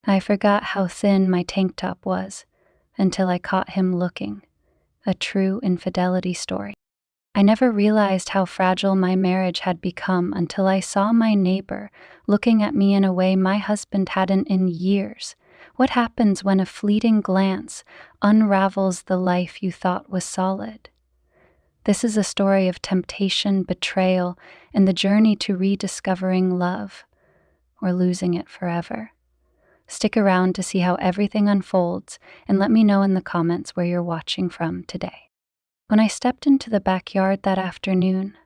I forgot how thin my tank top was until I caught him looking. A true infidelity story. I never realized how fragile my marriage had become until I saw my neighbor looking at me in a way my husband hadn't in years. What happens when a fleeting glance unravels the life you thought was solid? This is a story of temptation, betrayal, and the journey to rediscovering love, or losing it forever. Stick around to see how everything unfolds, and let me know in the comments where you're watching from today. When I stepped into the backyard that afternoon,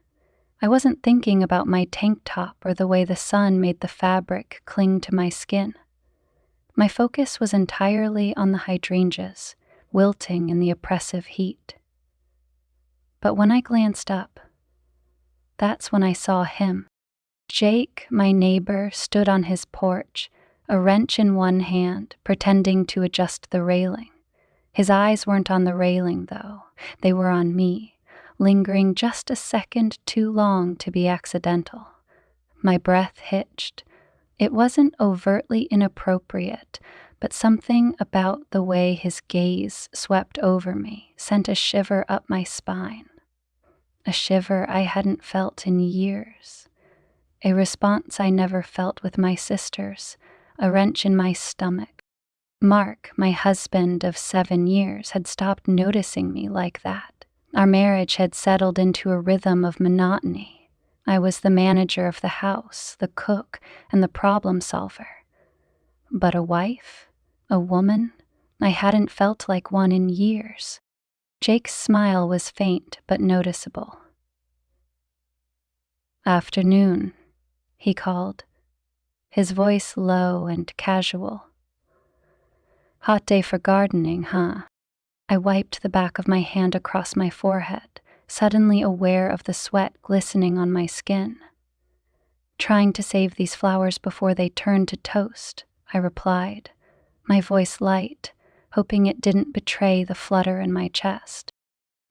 I wasn't thinking about my tank top or the way the sun made the fabric cling to my skin. My focus was entirely on the hydrangeas, wilting in the oppressive heat. But when I glanced up, that's when I saw him. Jake, my neighbor, stood on his porch, a wrench in one hand, pretending to adjust the railing. His eyes weren't on the railing, though. They were on me, lingering just a second too long to be accidental. My breath hitched. It wasn't overtly inappropriate, but something about the way his gaze swept over me sent a shiver up my spine. A shiver I hadn't felt in years. A response I never felt with my sisters, a wrench in my stomach. Mark, my husband of 7 years, had stopped noticing me like that. Our marriage had settled into a rhythm of monotony. I was the manager of the house, the cook, and the problem solver. But a wife? A woman? I hadn't felt like one in years. Jake's smile was faint but noticeable. "Afternoon," he called, his voice low and casual. "Hot day for gardening, huh?" I wiped the back of my hand across my forehead, suddenly aware of the sweat glistening on my skin. "Trying to save these flowers before they turn to toast," I replied, my voice light, hoping it didn't betray the flutter in my chest.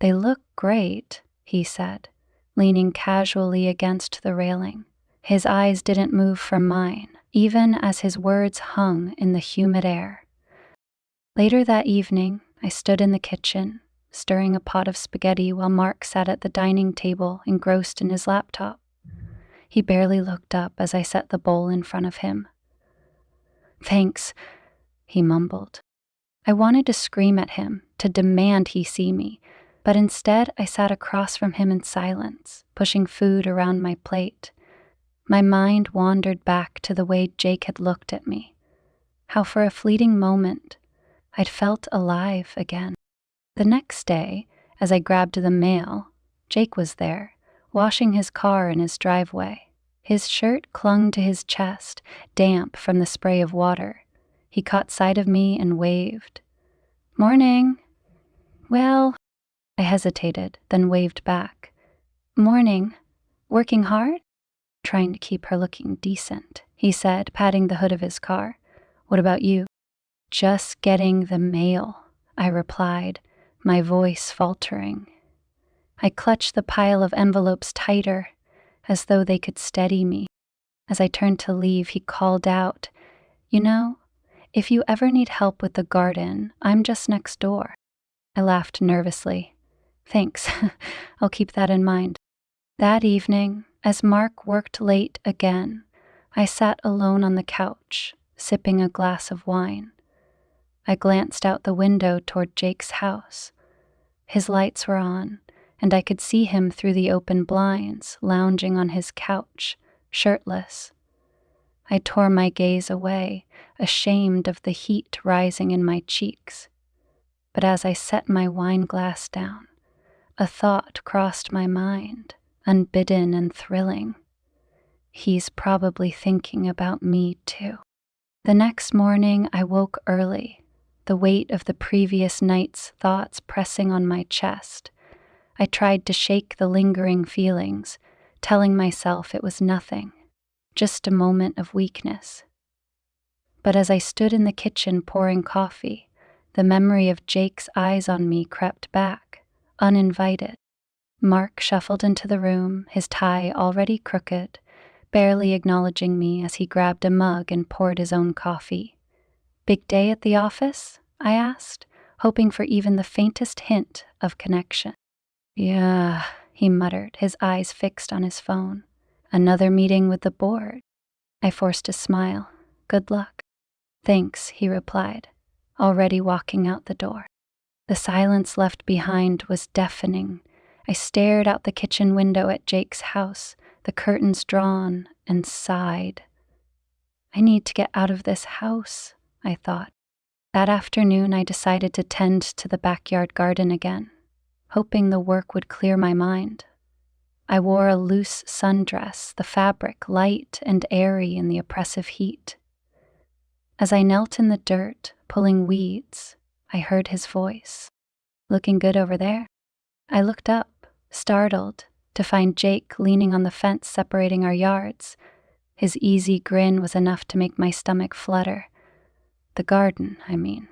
"They look great," he said, leaning casually against the railing. His eyes didn't move from mine, even as his words hung in the humid air. Later that evening, I stood in the kitchen, stirring a pot of spaghetti while Mark sat at the dining table, engrossed in his laptop. He barely looked up as I set the bowl in front of him. "Thanks," he mumbled. I wanted to scream at him, to demand he see me, but instead I sat across from him in silence, pushing food around my plate. My mind wandered back to the way Jake had looked at me, how for a fleeting moment I'd felt alive again. The next day, as I grabbed the mail, Jake was there, washing his car in his driveway. His shirt clung to his chest, damp from the spray of water. He caught sight of me and waved. "Morning." "Well," I hesitated, then waved back. "Morning. Working hard?" "Trying to keep her looking decent," he said, patting the hood of his car. "What about you?" "Just getting the mail," I replied, my voice faltering. I clutched the pile of envelopes tighter, as though they could steady me. As I turned to leave, he called out, "You know, if you ever need help with the garden, I'm just next door." I laughed nervously. "Thanks, I'll keep that in mind." That evening, as Mark worked late again, I sat alone on the couch, sipping a glass of wine. I glanced out the window toward Jake's house. His lights were on, and I could see him through the open blinds, lounging on his couch, shirtless. I tore my gaze away, ashamed of the heat rising in my cheeks. But as I set my wine glass down, a thought crossed my mind, unbidden and thrilling. He's probably thinking about me too. The next morning I woke early, the weight of the previous night's thoughts pressing on my chest. I tried to shake the lingering feelings, telling myself it was nothing, just a moment of weakness. But as I stood in the kitchen pouring coffee, the memory of Jake's eyes on me crept back, uninvited. Mark shuffled into the room, his tie already crooked, barely acknowledging me as he grabbed a mug and poured his own coffee. Big day at the office? I asked, hoping for even the faintest hint of connection. Yeah, he muttered, his eyes fixed on his phone. Another meeting with the board. I forced a smile. Good luck. Thanks, he replied, already walking out the door. The silence left behind was deafening. I stared out the kitchen window at Jake's house, the curtains drawn, and sighed. I need to get out of this house, I thought. That afternoon, I decided to tend to the backyard garden again, hoping the work would clear my mind. I wore a loose sundress, the fabric light and airy in the oppressive heat. As I knelt in the dirt, pulling weeds, I heard his voice. Looking good over there? I looked up, startled, to find Jake leaning on the fence separating our yards. His easy grin was enough to make my stomach flutter. The garden, I mean,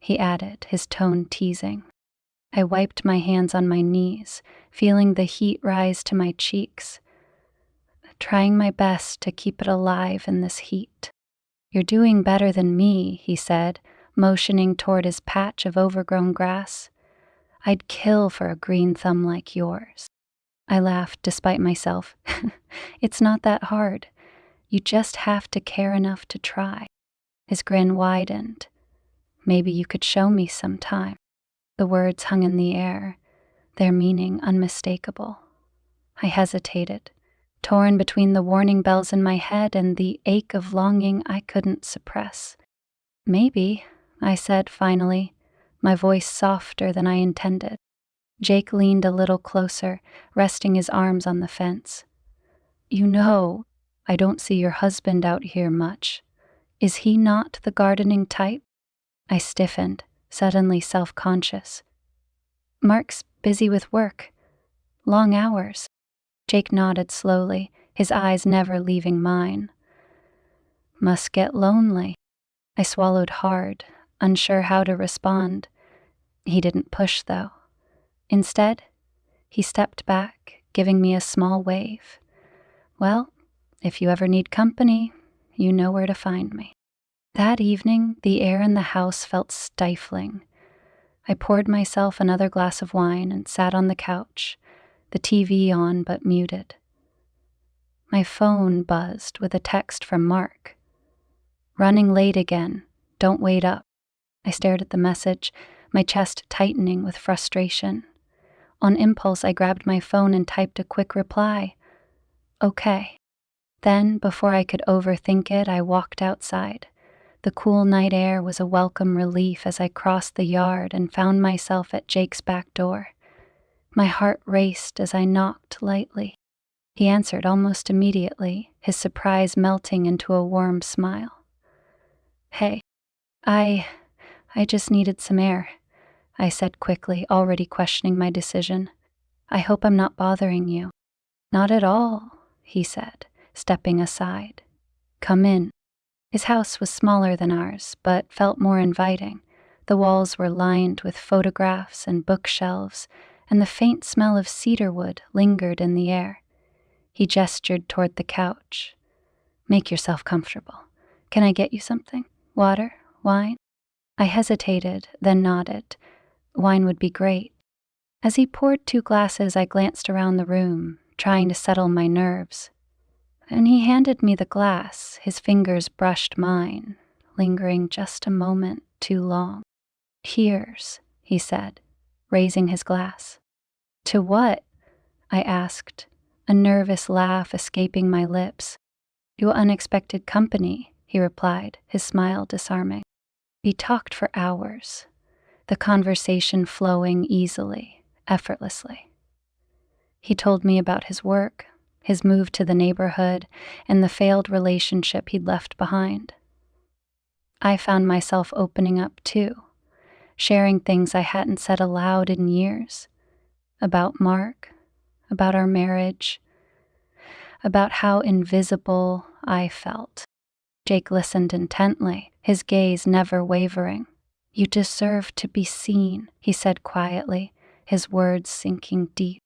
he added, his tone teasing. I wiped my hands on my knees, feeling the heat rise to my cheeks, trying my best to keep it alive in this heat. You're doing better than me, he said, motioning toward his patch of overgrown grass. I'd kill for a green thumb like yours. I laughed despite myself. It's not that hard. You just have to care enough to try. His grin widened. Maybe you could show me sometime. The words hung in the air, their meaning unmistakable. I hesitated, torn between the warning bells in my head and the ache of longing I couldn't suppress. Maybe, I said finally, my voice softer than I intended. Jake leaned a little closer, resting his arms on the fence. You know, I don't see your husband out here much. Is he not the gardening type? I stiffened, suddenly self-conscious. Mark's busy with work. Long hours. Jake nodded slowly, his eyes never leaving mine. Must get lonely. I swallowed hard, unsure how to respond. He didn't push, though. Instead, he stepped back, giving me a small wave. Well, if you ever need company, you know where to find me. That evening, the air in the house felt stifling. I poured myself another glass of wine and sat on the couch, the TV on but muted. My phone buzzed with a text from Mark. Running late again. Don't wait up. I stared at the message, my chest tightening with frustration. On impulse, I grabbed my phone and typed a quick reply. Okay. Then, before I could overthink it, I walked outside. The cool night air was a welcome relief as I crossed the yard and found myself at Jake's back door. My heart raced as I knocked lightly. He answered almost immediately, his surprise melting into a warm smile. Hey, I just needed some air, I said quickly, already questioning my decision. I hope I'm not bothering you. Not at all, he said, stepping aside. Come in. His house was smaller than ours, but felt more inviting. The walls were lined with photographs and bookshelves, and the faint smell of cedarwood lingered in the air. He gestured toward the couch. Make yourself comfortable. Can I get you something? Water? Wine? I hesitated, then nodded. Wine would be great. As he poured 2 glasses, I glanced around the room, trying to settle my nerves. And he handed me the glass. His fingers brushed mine, lingering just a moment too long. Here's, he said, raising his glass. To what? I asked, a nervous laugh escaping my lips. To unexpected company, he replied, his smile disarming. We talked for hours, the conversation flowing easily, effortlessly. He told me about his work, his move to the neighborhood, and the failed relationship he'd left behind. I found myself opening up too, sharing things I hadn't said aloud in years. About Mark, about our marriage, about how invisible I felt. Jake listened intently, his gaze never wavering. You deserve to be seen, he said quietly, his words sinking deep.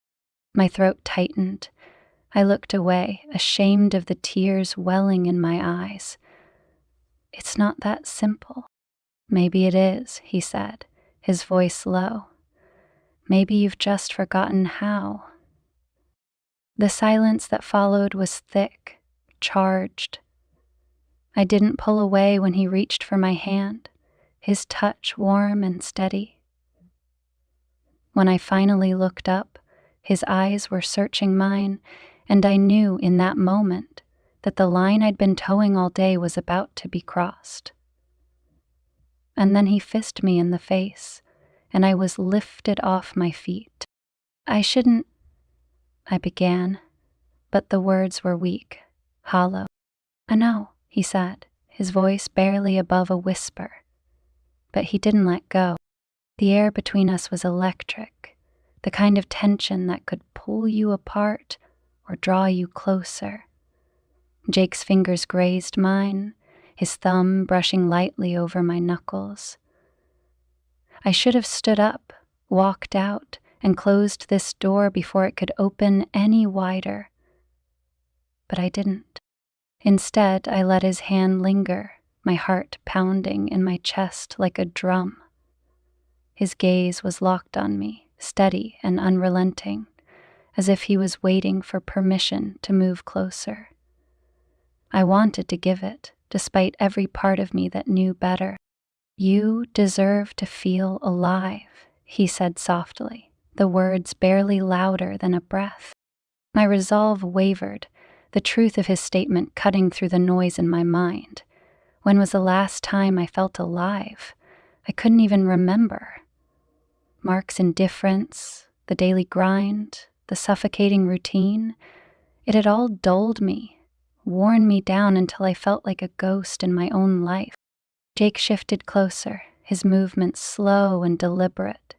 My throat tightened. I looked away, ashamed of the tears welling in my eyes. It's not that simple. Maybe it is, he said, his voice low. Maybe you've just forgotten how. The silence that followed was thick, charged. I didn't pull away when he reached for my hand, his touch warm and steady. When I finally looked up, his eyes were searching mine, and I knew in that moment that the line I'd been towing all day was about to be crossed. And then he fist me in the face, and I was lifted off my feet. I shouldn't, I began, but the words were weak, hollow. I know, he said, his voice barely above a whisper. But he didn't let go. The air between us was electric, the kind of tension that could pull you apart or draw you closer. Jake's fingers grazed mine, his thumb brushing lightly over my knuckles. I should have stood up, walked out, and closed this door before it could open any wider. But I didn't. Instead, I let his hand linger, my heart pounding in my chest like a drum. His gaze was locked on me, steady and unrelenting, as if he was waiting for permission to move closer. I wanted to give it, despite every part of me that knew better. You deserve to feel alive, he said softly, the words barely louder than a breath. My resolve wavered, the truth of his statement cutting through the noise in my mind. When was the last time I felt alive? I couldn't even remember. Mark's indifference, the daily grind, the suffocating routine, it had all dulled me, worn me down until I felt like a ghost in my own life. Jake shifted closer, his movements slow and deliberate.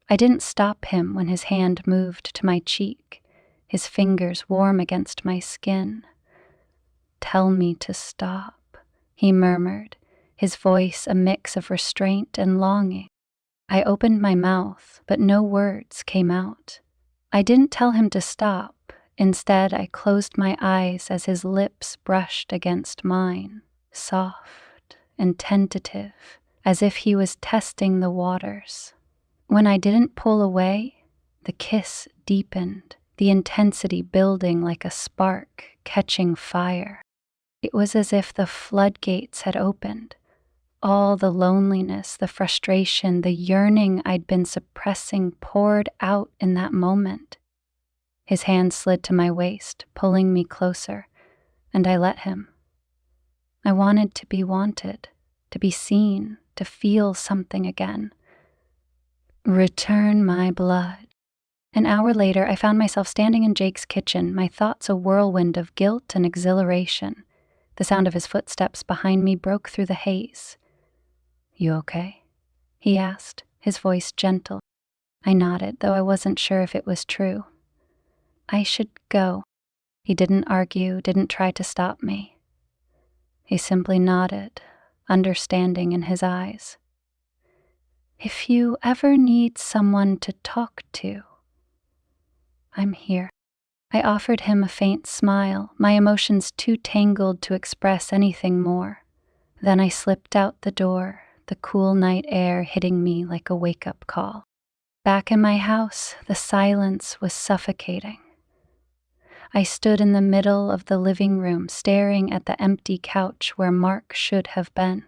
I didn't stop him when his hand moved to my cheek, his fingers warm against my skin. "Tell me to stop," he murmured, his voice a mix of restraint and longing. I opened my mouth, but no words came out. I didn't tell him to stop. Instead, I closed my eyes as his lips brushed against mine, soft and tentative, as if he was testing the waters. When I didn't pull away, the kiss deepened, the intensity building like a spark catching fire. It was as if the floodgates had opened. All the loneliness, the frustration, the yearning I'd been suppressing poured out in that moment. His hand slid to my waist, pulling me closer, and I let him. I wanted to be wanted, to be seen, to feel something again. Return my blood. An hour later, I found myself standing in Jake's kitchen, my thoughts a whirlwind of guilt and exhilaration. The sound of his footsteps behind me broke through the haze. "You okay?" he asked, his voice gentle. I nodded, though I wasn't sure if it was true. "I should go." He didn't argue, didn't try to stop me. He simply nodded, understanding in his eyes. "If you ever need someone to talk to, I'm here." I offered him a faint smile, my emotions too tangled to express anything more. Then I slipped out the door, the cool night air hitting me like a wake-up call. Back in my house, the silence was suffocating. I stood in the middle of the living room, staring at the empty couch where Mark should have been.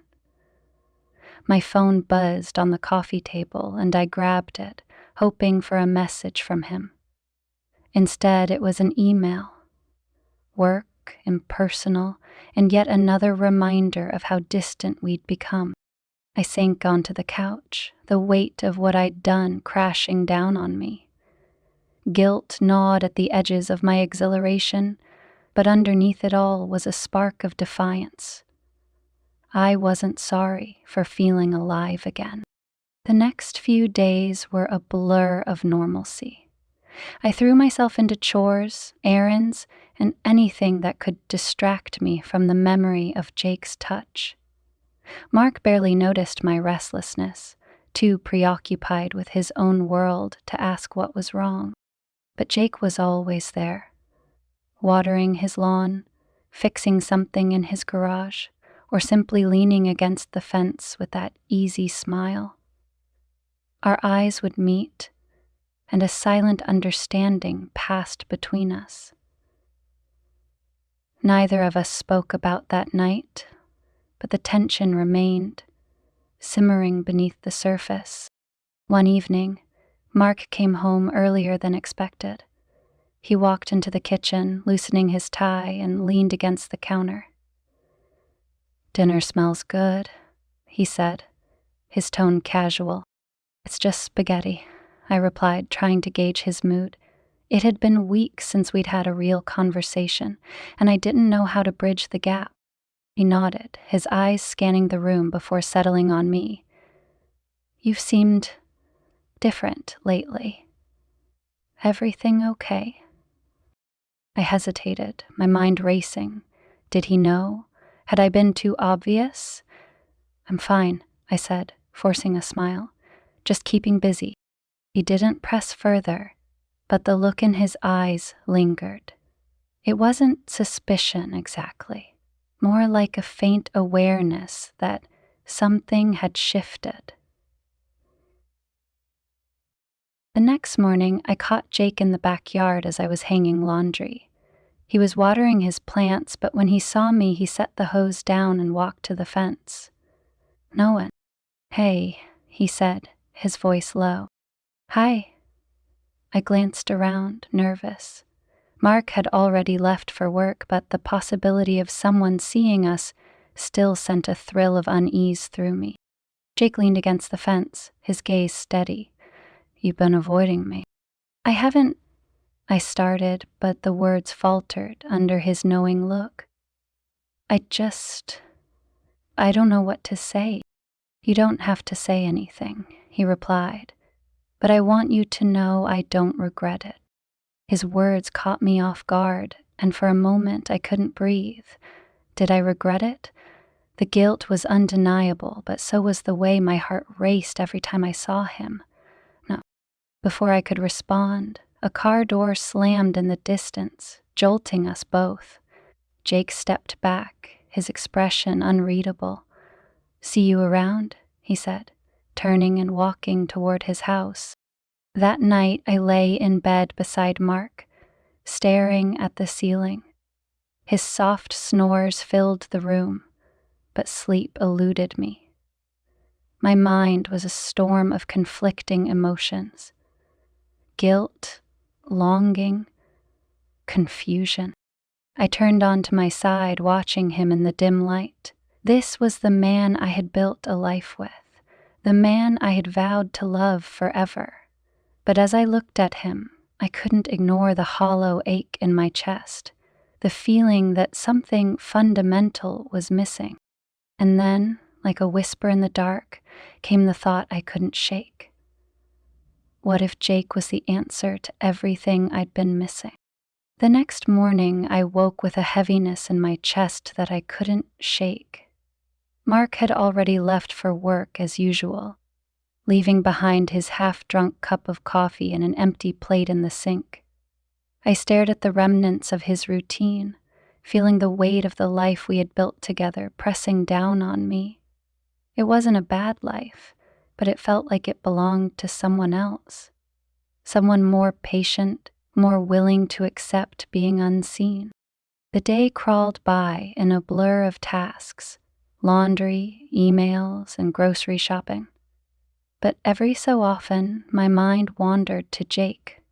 My phone buzzed on the coffee table, and I grabbed it, hoping for a message from him. Instead, it was an email. Work, impersonal, and yet another reminder of how distant we'd become. I sank onto the couch, the weight of what I'd done crashing down on me. Guilt gnawed at the edges of my exhilaration, but underneath it all was a spark of defiance. I wasn't sorry for feeling alive again. The next few days were a blur of normalcy. I threw myself into chores, errands, and anything that could distract me from the memory of Jake's touch. Mark barely noticed my restlessness, too preoccupied with his own world to ask what was wrong. But Jake was always there, watering his lawn, fixing something in his garage, or simply leaning against the fence with that easy smile. Our eyes would meet, and a silent understanding passed between us. Neither of us spoke about that night, but the tension remained, simmering beneath the surface. One evening, Mark came home earlier than expected. He walked into the kitchen, loosening his tie, and leaned against the counter. "Dinner smells good," he said, his tone casual. "It's just spaghetti," I replied, trying to gauge his mood. It had been weeks since we'd had a real conversation, and I didn't know how to bridge the gap. He nodded, his eyes scanning the room before settling on me. "You've seemed different lately. Everything okay?" I hesitated, my mind racing. Did he know? Had I been too obvious? "I'm fine," I said, forcing a smile. "Just keeping busy." He didn't press further, but the look in his eyes lingered. It wasn't suspicion exactly, more like a faint awareness that something had shifted. The next morning, I caught Jake in the backyard as I was hanging laundry. He was watering his plants, but when he saw me, he set the hose down and walked to the fence. "No one." "Hey," he said, his voice low. "Hi." I glanced around, nervous. Mark had already left for work, but the possibility of someone seeing us still sent a thrill of unease through me. Jake leaned against the fence, his gaze steady. "You've been avoiding me." "I haven't," I started, but the words faltered under his knowing look. I don't know what to say." "You don't have to say anything," he replied, "but I want you to know I don't regret it." His words caught me off guard, and for a moment I couldn't breathe. Did I regret it? The guilt was undeniable, but so was the way my heart raced every time I saw him. No. Before I could respond, a car door slammed in the distance, jolting us both. Jake stepped back, his expression unreadable. "See you around," he said, turning and walking toward his house. That night I lay in bed beside Mark, staring at the ceiling. His soft snores filled the room, but sleep eluded me. My mind was a storm of conflicting emotions. Guilt, longing, confusion. I turned onto my side, watching him in the dim light. This was the man I had built a life with, the man I had vowed to love forever. But as I looked at him, I couldn't ignore the hollow ache in my chest, the feeling that something fundamental was missing. And then, like a whisper in the dark, came the thought I couldn't shake. What if Jake was the answer to everything I'd been missing? The next morning, I woke with a heaviness in my chest that I couldn't shake. Mark had already left for work as usual, leaving behind his half-drunk cup of coffee and an empty plate in the sink. I stared at the remnants of his routine, feeling the weight of the life we had built together pressing down on me. It wasn't a bad life, but it felt like it belonged to someone else. Someone more patient, more willing to accept being unseen. The day crawled by in a blur of tasks, laundry, emails, and grocery shopping. But every so often, my mind wandered to Jake.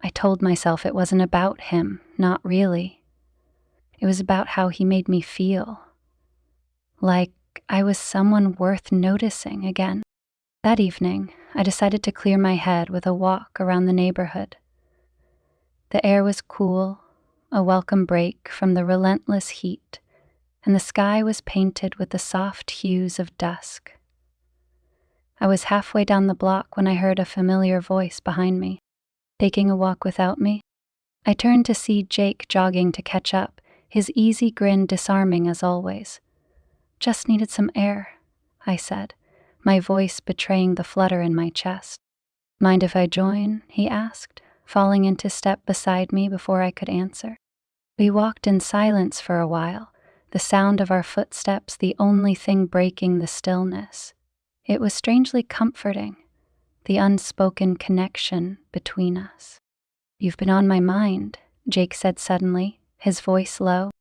I told myself it wasn't about him, not really. It was about how he made me feel. Like I was someone worth noticing again. That evening, I decided to clear my head with a walk around the neighborhood. The air was cool, a welcome break from the relentless heat, and the sky was painted with the soft hues of dusk. I was halfway down the block when I heard a familiar voice behind me. "Taking a walk without me?" I turned to see Jake jogging to catch up, his easy grin disarming as always. "Just needed some air," I said, my voice betraying the flutter in my chest. "Mind if I join?" he asked, falling into step beside me before I could answer. We walked in silence for a while, the sound of our footsteps the only thing breaking the stillness. It was strangely comforting, the unspoken connection between us. "You've been on my mind," Jake said suddenly, his voice low.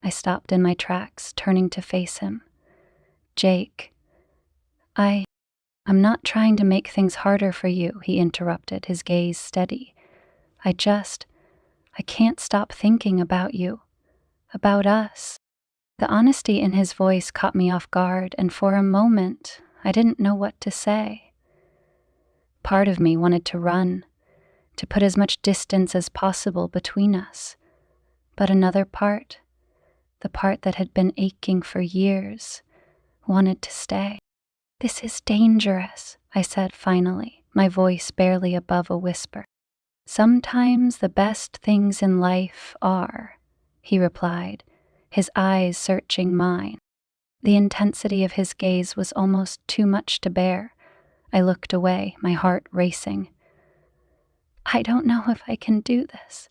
I stopped in my tracks, turning to face him. "Jake, I'm not trying to make things harder for you," he interrupted, his gaze steady. I can't stop thinking about you, about us." The honesty in his voice caught me off guard, and for a moment, I didn't know what to say. Part of me wanted to run, to put as much distance as possible between us. But another part, the part that had been aching for years, wanted to stay. "This is dangerous," I said finally, my voice barely above a whisper. "Sometimes the best things in life are," he replied, his eyes searching mine. The intensity of his gaze was almost too much to bear. I looked away, my heart racing. "I don't know if I can do this."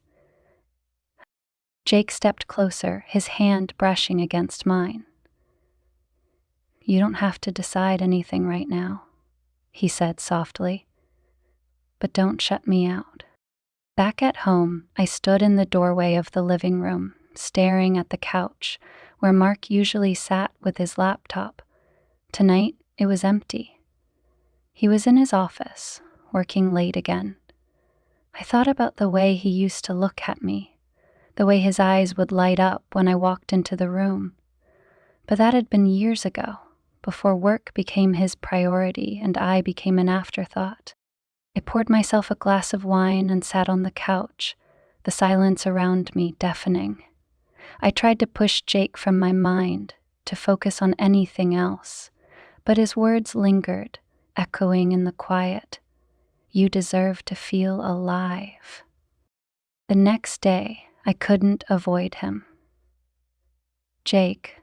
Jake stepped closer, his hand brushing against mine. "You don't have to decide anything right now," he said softly. "But don't shut me out." Back at home, I stood in the doorway of the living room, staring at the couch where Mark usually sat with his laptop. Tonight, it was empty. He was in his office, working late again. I thought about the way he used to look at me, the way his eyes would light up when I walked into the room. But that had been years ago, before work became his priority and I became an afterthought. I poured myself a glass of wine and sat on the couch, the silence around me deafening. I tried to push Jake from my mind, to focus on anything else, but his words lingered, echoing in the quiet. "You deserve to feel alive." The next day, I couldn't avoid him. Jake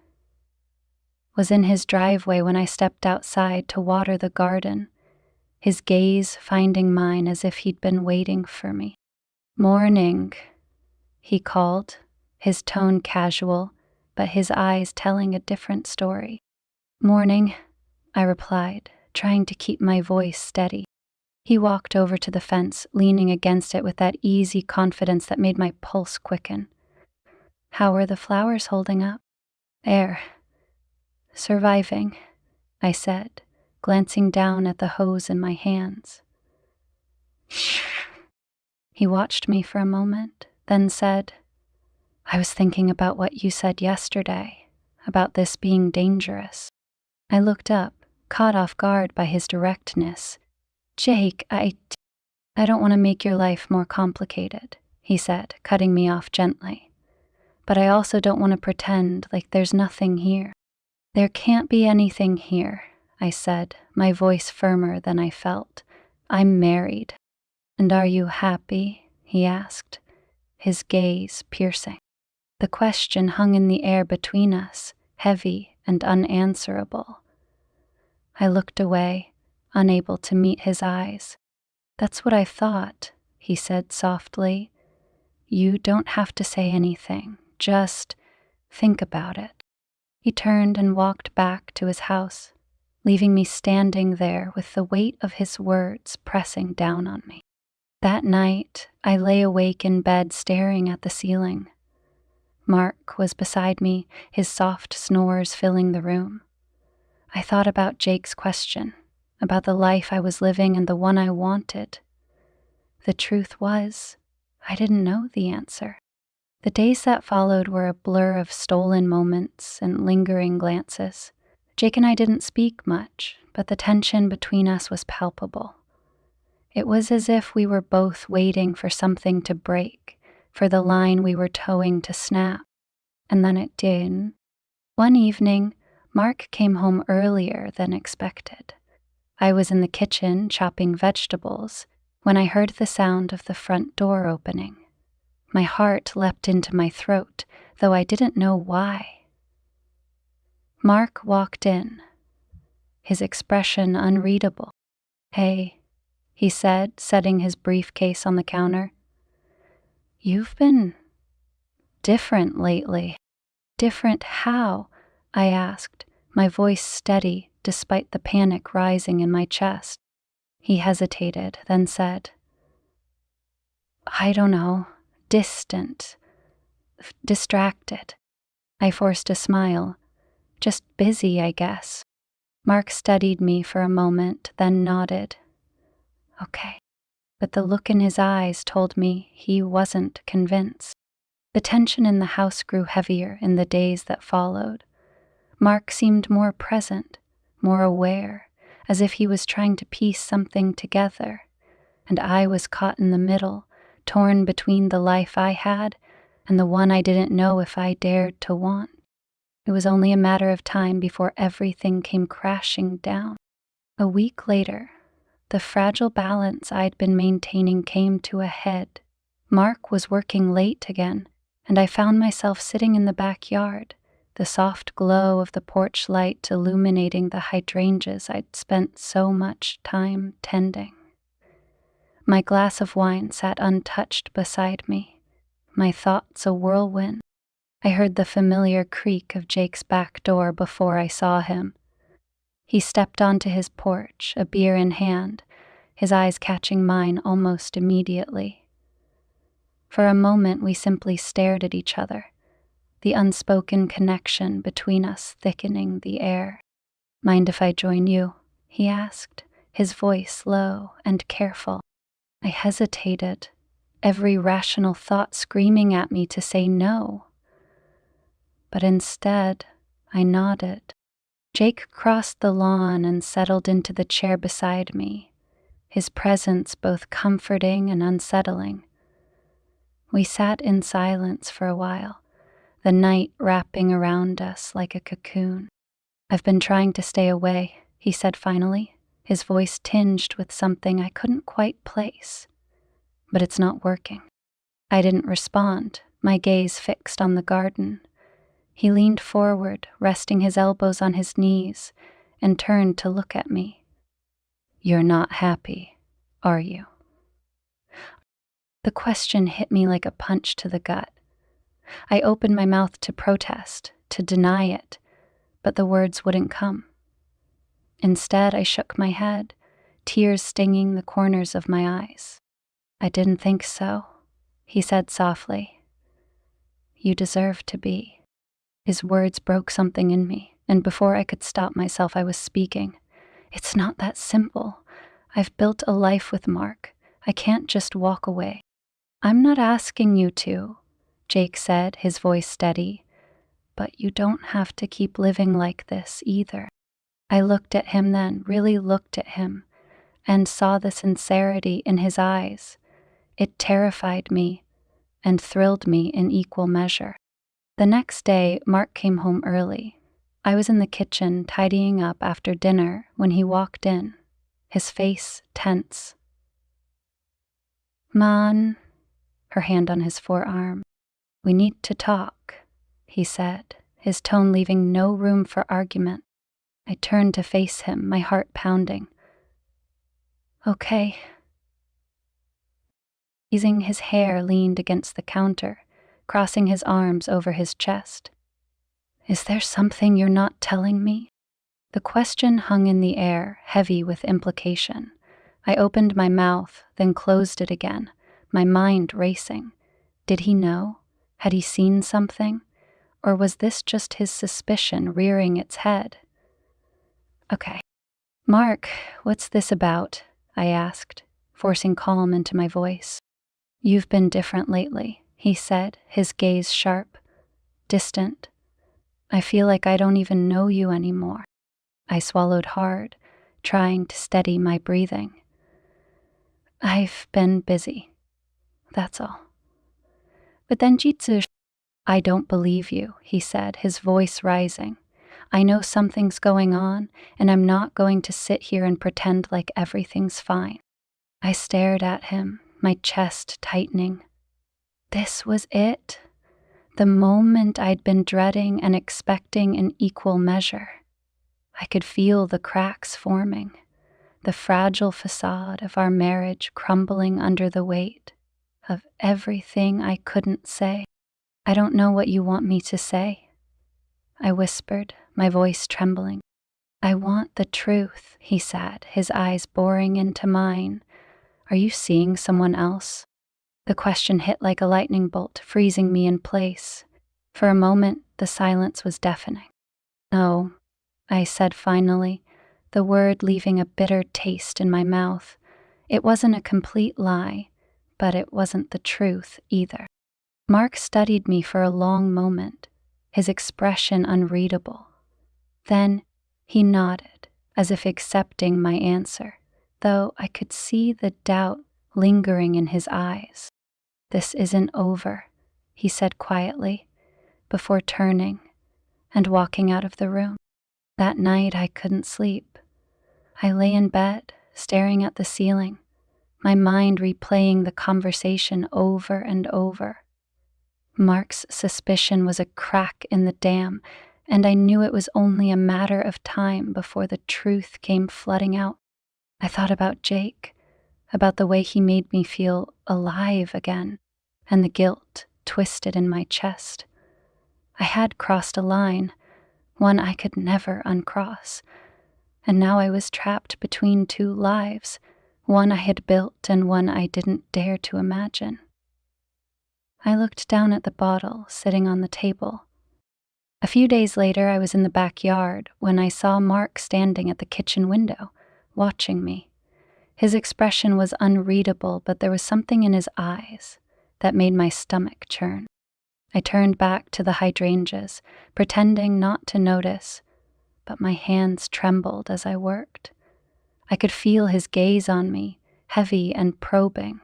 was in his driveway when I stepped outside to water the garden, his gaze finding mine as if he'd been waiting for me. "Morning," he called, his tone casual, but his eyes telling a different story. "Morning," I replied, trying to keep my voice steady. He walked over to the fence, leaning against it with that easy confidence that made my pulse quicken. "How are the flowers holding up?" "They're surviving," I said, glancing down at the hose in my hands. He watched me for a moment, then said, "I was thinking about what you said yesterday, about this being dangerous." I looked up, caught off guard by his directness. "Jake, I don't want to make your life more complicated," he said, cutting me off gently. "But I also don't want to pretend like there's nothing here." "There can't be anything here," I said, my voice firmer than I felt. "I'm married." "And are you happy?" he asked, his gaze piercing. The question hung in the air between us, heavy and unanswerable. I looked away, unable to meet his eyes. "That's what I thought," he said softly. "You don't have to say anything, just think about it." He turned and walked back to his house, leaving me standing there with the weight of his words pressing down on me. That night, I lay awake in bed staring at the ceiling. Mark was beside me, his soft snores filling the room. I thought about Jake's question, about the life I was living and the one I wanted. The truth was, I didn't know the answer. The days that followed were a blur of stolen moments and lingering glances. Jake and I didn't speak much, but the tension between us was palpable. It was as if we were both waiting for something to break, for the line we were towing to snap. And then it did. One evening, Mark came home earlier than expected. I was in the kitchen chopping vegetables when I heard the sound of the front door opening. My heart leapt into my throat, though I didn't know why. Mark walked in, his expression unreadable. "Hey," he said, setting his briefcase on the counter. "You've been different lately." Different how? I asked, my voice steady despite the panic rising in my chest. He hesitated, then said, I don't know, distant, distracted. I forced a smile. Just busy, I guess. Mark studied me for a moment, then nodded. Okay. But the look in his eyes told me he wasn't convinced. The tension in the house grew heavier in the days that followed. Mark seemed more present, more aware, as if he was trying to piece something together, and I was caught in the middle, torn between the life I had and the one I didn't know if I dared to want. It was only a matter of time before everything came crashing down. A week later, the fragile balance I'd been maintaining came to a head. Mark was working late again, and I found myself sitting in the backyard, the soft glow of the porch light illuminating the hydrangeas I'd spent so much time tending. My glass of wine sat untouched beside me, my thoughts a whirlwind. I heard the familiar creak of Jake's back door before I saw him. He stepped onto his porch, a beer in hand, his eyes catching mine almost immediately. For a moment we simply stared at each other, the unspoken connection between us thickening the air. Mind if I join you? He asked, his voice low and careful. I hesitated, every rational thought screaming at me to say no. But instead, I nodded. Jake crossed the lawn and settled into the chair beside me, his presence both comforting and unsettling. We sat in silence for a while, the night wrapping around us like a cocoon. I've been trying to stay away, he said finally, his voice tinged with something I couldn't quite place. But it's not working. I didn't respond, my gaze fixed on the garden. He leaned forward, resting his elbows on his knees, and turned to look at me. You're not happy, are you? The question hit me like a punch to the gut. I opened my mouth to protest, to deny it, but the words wouldn't come. Instead, I shook my head, tears stinging the corners of my eyes. I didn't think so, he said softly. You deserve to be. His words broke something in me, and before I could stop myself, I was speaking. It's not that simple. I've built a life with Mark. I can't just walk away. I'm not asking you to, Jake said, his voice steady. But you don't have to keep living like this either. I looked at him then, really looked at him, and saw the sincerity in his eyes. It terrified me and thrilled me in equal measure. The next day, Mark came home early. I was in the kitchen tidying up after dinner when he walked in, his face tense. Man, her hand on his forearm. We need to talk, he said, his tone leaving no room for argument. I turned to face him, my heart pounding. Okay. Easing his hair leaned against the counter, crossing his arms over his chest. Is there something you're not telling me? The question hung in the air, heavy with implication. I opened my mouth, then closed it again, my mind racing. Did he know? Had he seen something? Or was this just his suspicion rearing its head? Okay. Mark, what's this about? I asked, forcing calm into my voice. You've been different lately, he said, his gaze sharp, distant. I feel like I don't even know you anymore. I swallowed hard, trying to steady my breathing. I've been busy. That's all. But then Jitsu, I don't believe you, he said, his voice rising. I know something's going on, and I'm not going to sit here and pretend like everything's fine. I stared at him, my chest tightening. This was it, the moment I'd been dreading and expecting in equal measure. I could feel the cracks forming, the fragile facade of our marriage crumbling under the weight of everything I couldn't say. I don't know what you want me to say, I whispered, my voice trembling. I want the truth, he said, his eyes boring into mine. Are you seeing someone else? The question hit like a lightning bolt, freezing me in place. For a moment, the silence was deafening. No, I said finally, the word leaving a bitter taste in my mouth. It wasn't a complete lie, but it wasn't the truth either. Mark studied me for a long moment, his expression unreadable. Then he nodded, as if accepting my answer, though I could see the doubt lingering in his eyes. This isn't over, he said quietly, before turning and walking out of the room. That night I couldn't sleep. I lay in bed, staring at the ceiling, my mind replaying the conversation over and over. Mark's suspicion was a crack in the dam, and I knew it was only a matter of time before the truth came flooding out. I thought about Jake, about the way he made me feel alive again, and the guilt twisted in my chest. I had crossed a line, one I could never uncross, and now I was trapped between two lives, one I had built and one I didn't dare to imagine. I looked down at the bottle sitting on the table. A few days later, I was in the backyard when I saw Mark standing at the kitchen window, watching me. His expression was unreadable, but there was something in his eyes that made my stomach churn. I turned back to the hydrangeas, pretending not to notice, but my hands trembled as I worked. I could feel his gaze on me, heavy and probing,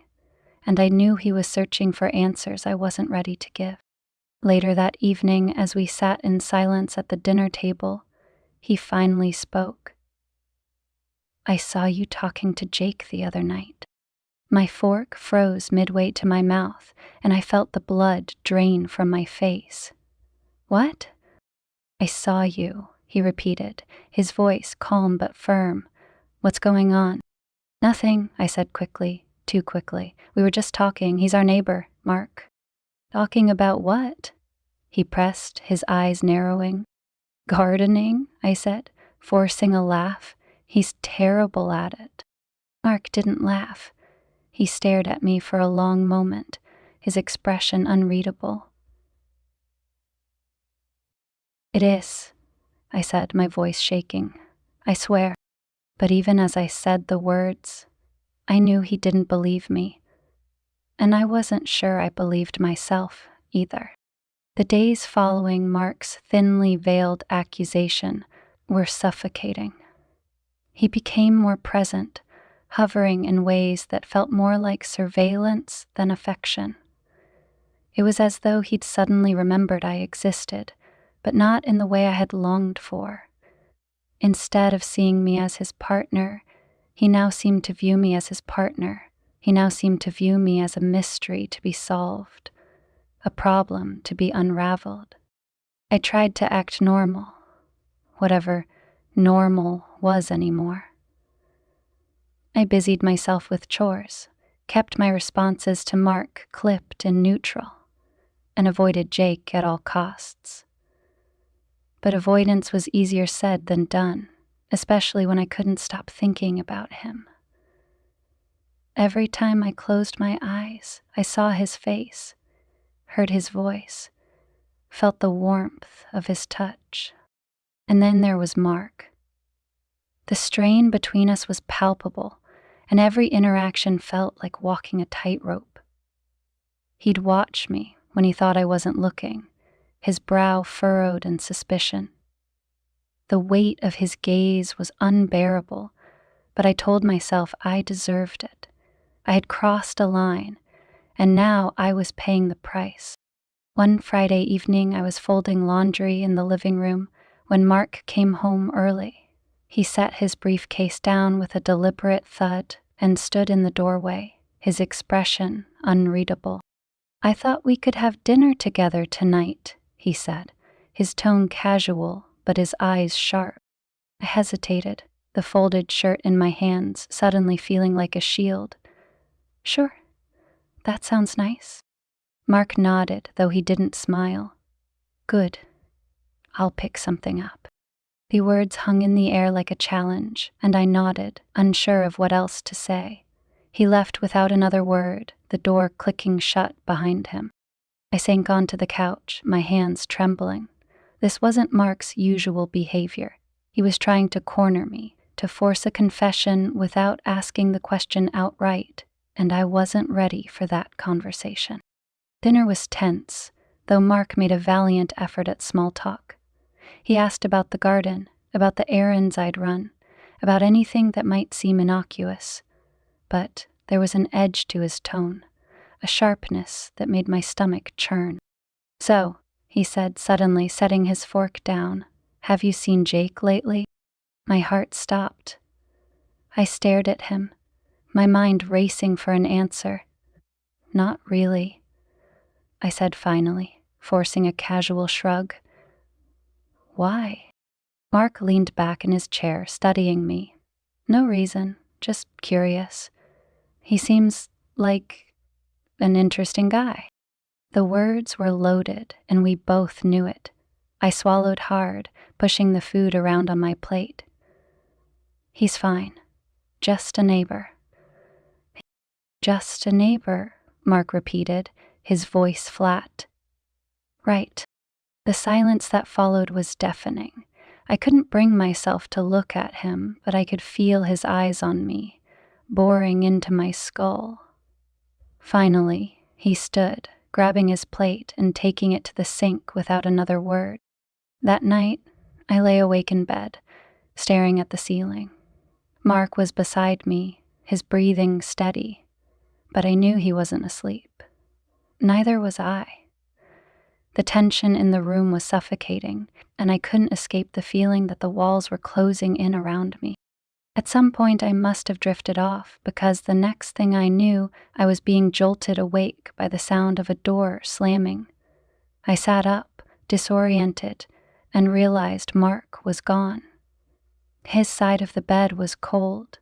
and I knew he was searching for answers I wasn't ready to give. Later that evening, as we sat in silence at the dinner table, he finally spoke. I saw you talking to Jake the other night. My fork froze midway to my mouth, and I felt the blood drain from my face. What? I saw you, he repeated, his voice calm but firm. What's going on? Nothing, I said quickly, too quickly. We were just talking. He's our neighbor, Mark. Talking about what? He pressed, his eyes narrowing. Gardening, I said, forcing a laugh. He's terrible at it. Mark didn't laugh. He stared at me for a long moment, his expression unreadable. It is, I said, my voice shaking. I swear. But even as I said the words, I knew he didn't believe me. And I wasn't sure I believed myself either. The days following Mark's thinly veiled accusation were suffocating. He became more present, hovering in ways that felt more like surveillance than affection. It was as though he'd suddenly remembered I existed, but not in the way I had longed for. Instead of seeing me as his partner, he now seemed to view me as his partner. He now seemed to view me as a mystery to be solved, a problem to be unraveled. I tried to act normal, whatever normal was anymore. I busied myself with chores, kept my responses to Mark clipped and neutral, and avoided Jake at all costs. But avoidance was easier said than done, especially when I couldn't stop thinking about him. Every time I closed my eyes, I saw his face, heard his voice, felt the warmth of his touch. And then there was Mark. The strain between us was palpable, and every interaction felt like walking a tightrope. He'd watch me when he thought I wasn't looking, his brow furrowed in suspicion. The weight of his gaze was unbearable, but I told myself I deserved it. I had crossed a line, and now I was paying the price. One Friday evening, I was folding laundry in the living room when Mark came home early. He set his briefcase down with a deliberate thud and stood in the doorway, his expression unreadable. I thought we could have dinner together tonight, he said, his tone casual but his eyes sharp. I hesitated, the folded shirt in my hands suddenly feeling like a shield. Sure, that sounds nice. Mark nodded, though he didn't smile. Good. I'll pick something up. The words hung in the air like a challenge, and I nodded, unsure of what else to say. He left without another word, the door clicking shut behind him. I sank onto the couch, my hands trembling. This wasn't Mark's usual behavior. He was trying to corner me, to force a confession without asking the question outright, and I wasn't ready for that conversation. Dinner was tense, though Mark made a valiant effort at small talk. He asked about the garden, about the errands I'd run, about anything that might seem innocuous. But there was an edge to his tone, a sharpness that made my stomach churn. "So," he said, suddenly setting his fork down, "have you seen Jake lately?" My heart stopped. I stared at him, my mind racing for an answer. "Not really," I said finally, forcing a casual shrug. "Why?" Mark leaned back in his chair, studying me. "No reason, just curious. He seems like an interesting guy." The words were loaded, and we both knew it. I swallowed hard, pushing the food around on my plate. "He's fine. Just a neighbor." "Just a neighbor," Mark repeated, his voice flat. "Right." The silence that followed was deafening. I couldn't bring myself to look at him, but I could feel his eyes on me, boring into my skull. Finally, he stood, grabbing his plate and taking it to the sink without another word. That night, I lay awake in bed, staring at the ceiling. Mark was beside me, his breathing steady, but I knew he wasn't asleep. Neither was I. The tension in the room was suffocating, and I couldn't escape the feeling that the walls were closing in around me. At some point I must have drifted off, because the next thing I knew, I was being jolted awake by the sound of a door slamming. I sat up, disoriented, and realized Mark was gone. His side of the bed was cold,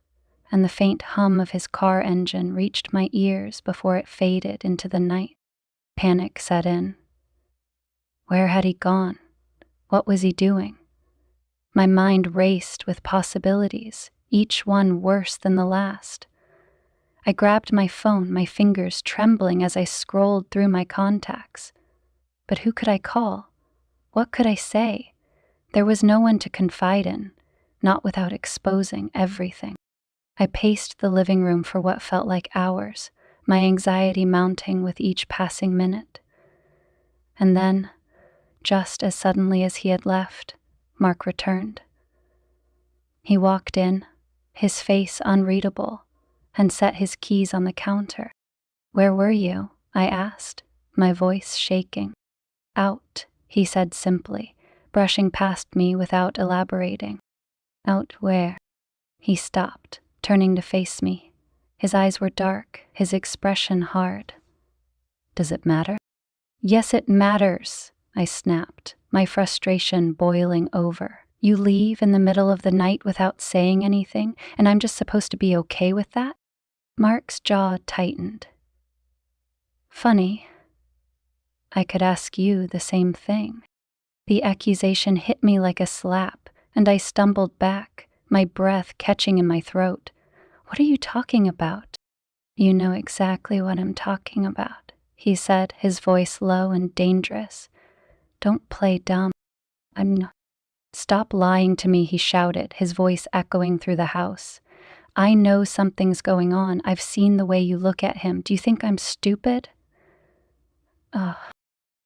and the faint hum of his car engine reached my ears before it faded into the night. Panic set in. Where had he gone? What was he doing? My mind raced with possibilities, each one worse than the last. I grabbed my phone, my fingers trembling as I scrolled through my contacts. But who could I call? What could I say? There was no one to confide in, not without exposing everything. I paced the living room for what felt like hours, my anxiety mounting with each passing minute. And then, just as suddenly as he had left, Mark returned. He walked in, his face unreadable, and set his keys on the counter. "Where were you?" I asked, my voice shaking. "Out," he said simply, brushing past me without elaborating. "Out where?" He stopped, turning to face me. His eyes were dark, his expression hard. "Does it matter?" "Yes, it matters," I snapped, my frustration boiling over. "You leave in the middle of the night without saying anything, and I'm just supposed to be okay with that?" Mark's jaw tightened. "Funny. I could ask you the same thing." The accusation hit me like a slap, and I stumbled back, my breath catching in my throat. "What are you talking about?" "You know exactly what I'm talking about," he said, his voice low and dangerous. "Don't play dumb. I'm not." "Stop lying to me," he shouted, his voice echoing through the house. "I know something's going on. I've seen the way you look at him. Do you think I'm stupid?" Ugh.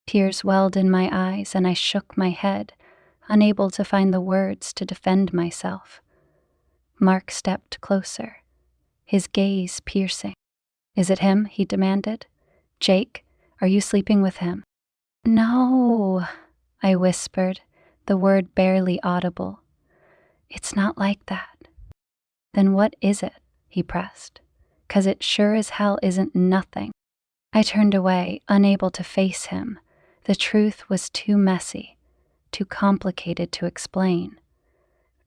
Tears welled in my eyes, and I shook my head, unable to find the words to defend myself. Mark stepped closer, his gaze piercing. "Is it him?" he demanded. "Jake, are you sleeping with him?" "No," I whispered, the word barely audible. "It's not like that." "Then what is it?" he pressed. "'Cause it sure as hell isn't nothing." I turned away, unable to face him. The truth was too messy, too complicated to explain.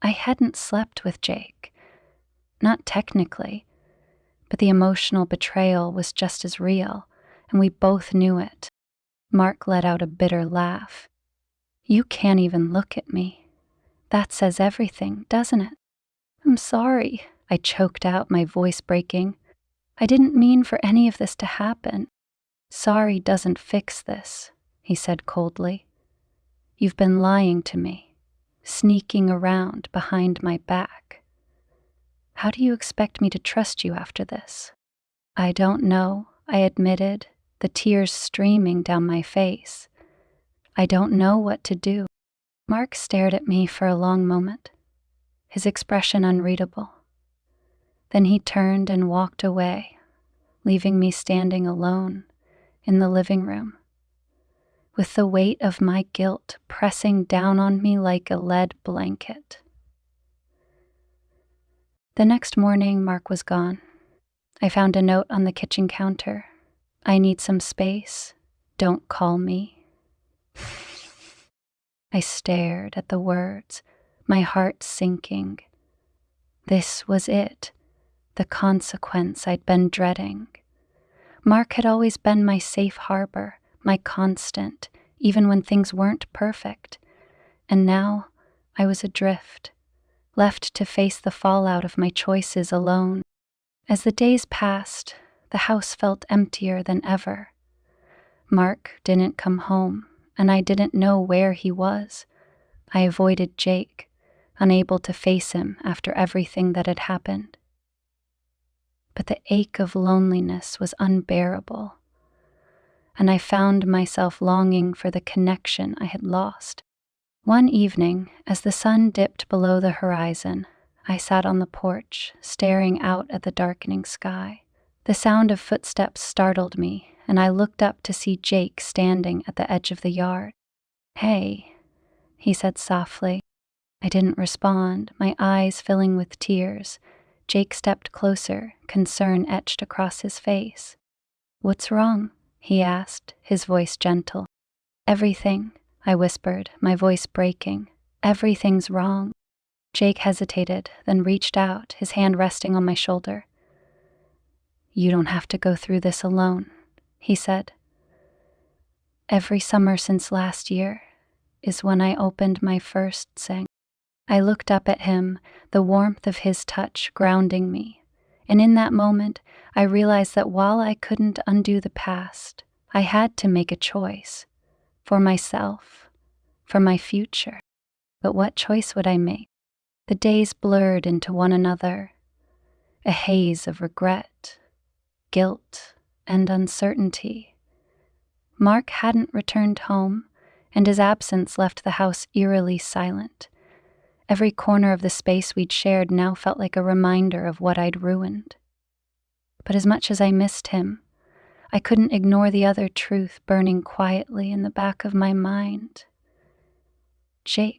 I hadn't slept with Jake. Not technically, but the emotional betrayal was just as real, and we both knew it. Mark let out a bitter laugh. You can't even look at me. That says everything, doesn't it? I'm sorry, I choked out, my voice breaking. I didn't mean for any of this to happen. Sorry doesn't fix this, he said coldly. You've been lying to me, sneaking around behind my back. How do you expect me to trust you after this? I don't know, I admitted, the tears streaming down my face. I don't know what to do. Mark stared at me for a long moment, his expression unreadable. Then he turned and walked away, leaving me standing alone in the living room, with the weight of my guilt pressing down on me like a lead blanket. The next morning, Mark was gone. I found a note on the kitchen counter. I need some space. Don't call me. I stared at the words, my heart sinking. This was it, the consequence I'd been dreading. Mark had always been my safe harbor, my constant, even when things weren't perfect. And now I was adrift, left to face the fallout of my choices alone. As the days passed, the house felt emptier than ever. Mark didn't come home, and I didn't know where he was. I avoided Jake, unable to face him after everything that had happened. But the ache of loneliness was unbearable, and I found myself longing for the connection I had lost. One evening, as the sun dipped below the horizon, I sat on the porch, staring out at the darkening sky. The sound of footsteps startled me, and I looked up to see Jake standing at the edge of the yard. "Hey," he said softly. I didn't respond, my eyes filling with tears. Jake stepped closer, concern etched across his face. "What's wrong?" he asked, his voice gentle. "Everything," I whispered, my voice breaking. "Everything's wrong." Jake hesitated, then reached out, his hand resting on my shoulder. "You don't have to go through this alone," he said. Every summer since last year is when I opened my first sing. I looked up at him, the warmth of his touch grounding me, and in that moment I realized that while I couldn't undo the past, I had to make a choice, for myself, for my future. But what choice would I make? The days blurred into one another, a haze of regret, guilt, and uncertainty. Mark hadn't returned home, and his absence left the house eerily silent. Every corner of the space we'd shared now felt like a reminder of what I'd ruined. But as much as I missed him, I couldn't ignore the other truth burning quietly in the back of my mind. Jake.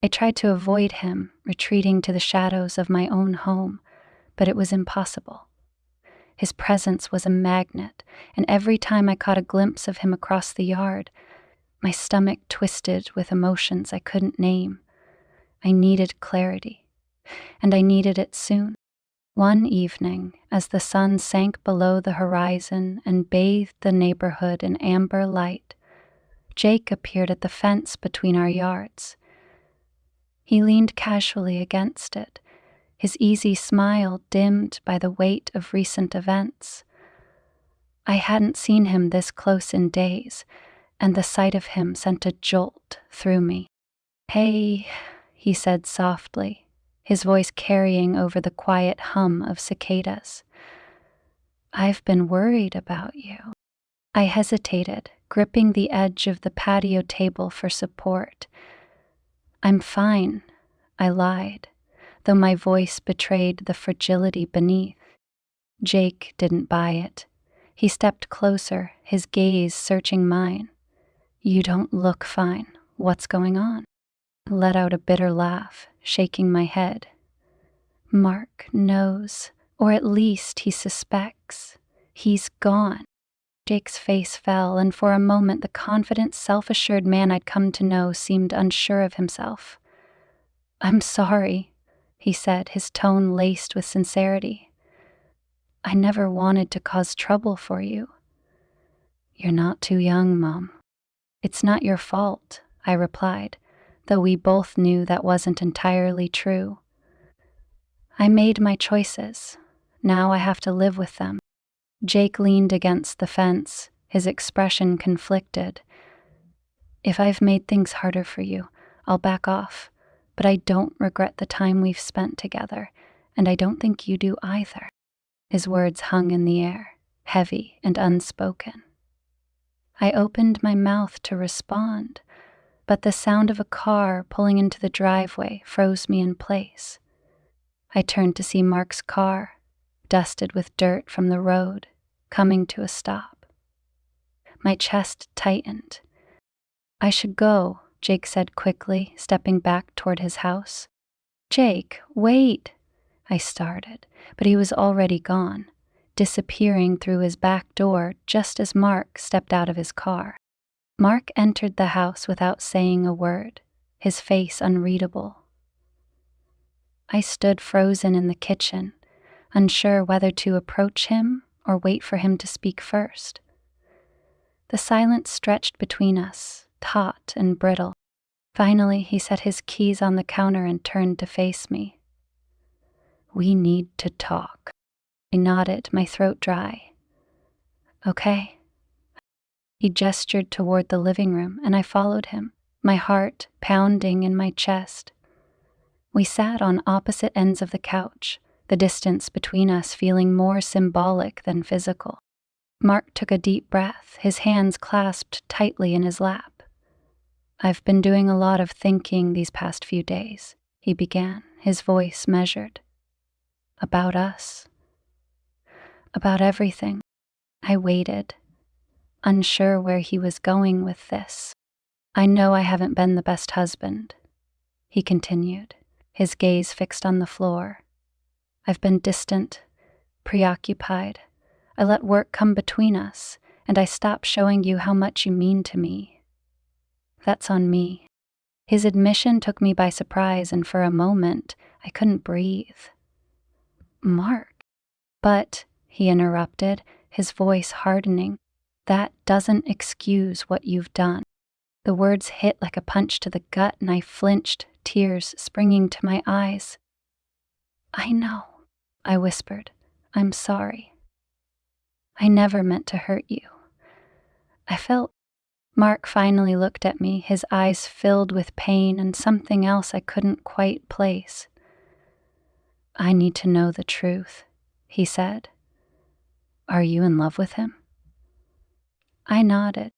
I tried to avoid him, retreating to the shadows of my own home, but it was impossible. His presence was a magnet, and every time I caught a glimpse of him across the yard, my stomach twisted with emotions I couldn't name. I needed clarity, and I needed it soon. One evening, as the sun sank below the horizon and bathed the neighborhood in amber light, Jake appeared at the fence between our yards. He leaned casually against it, his easy smile dimmed by the weight of recent events. I hadn't seen him this close in days, and the sight of him sent a jolt through me. "Hey," he said softly, his voice carrying over the quiet hum of cicadas. "I've been worried about you." I hesitated, gripping the edge of the patio table for support. "I'm fine," I lied, though my voice betrayed the fragility beneath. Jake didn't buy it. He stepped closer, his gaze searching mine. "You don't look fine. What's going on?" I let out a bitter laugh, shaking my head. "Mark knows, or at least he suspects. He's gone." Jake's face fell, and for a moment the confident, self-assured man I'd come to know seemed unsure of himself. "I'm sorry," he said, his tone laced with sincerity. "I never wanted to cause trouble for you." "You're not too young, Mom. It's not your fault," I replied, though we both knew that wasn't entirely true. I made my choices. Now I have to live with them. Jake leaned against the fence, his expression conflicted. If I've made things harder for you, I'll back off, but I don't regret the time we've spent together, and I don't think you do either. His words hung in the air, heavy and unspoken. I opened my mouth to respond, but the sound of a car pulling into the driveway froze me in place. I turned to see Mark's car, dusted with dirt from the road, coming to a stop. My chest tightened. I should go, Jake said quickly, stepping back toward his house. Jake, wait! I started, but he was already gone, disappearing through his back door just as Mark stepped out of his car. Mark entered the house without saying a word, his face unreadable. I stood frozen in the kitchen, unsure whether to approach him or wait for him to speak first. The silence stretched between us, taut and brittle. Finally, he set his keys on the counter and turned to face me. We need to talk. I nodded, my throat dry. Okay. He gestured toward the living room, and I followed him, my heart pounding in my chest. We sat on opposite ends of the couch, the distance between us feeling more symbolic than physical. Mark took a deep breath, his hands clasped tightly in his lap. I've been doing a lot of thinking these past few days, he began, his voice measured. About us. About everything. I waited, unsure where he was going with this. I know I haven't been the best husband, he continued, his gaze fixed on the floor. I've been distant, preoccupied. I let work come between us, and I stopped showing you how much you mean to me. That's on me. His admission took me by surprise, and for a moment, I couldn't breathe. Mark. But, he interrupted, his voice hardening, that doesn't excuse what you've done. The words hit like a punch to the gut, and I flinched, tears springing to my eyes. I know, I whispered. I'm sorry. I never meant to hurt you. I felt... Mark finally looked at me, his eyes filled with pain and something else I couldn't quite place. I need to know the truth, he said. Are you in love with him? I nodded.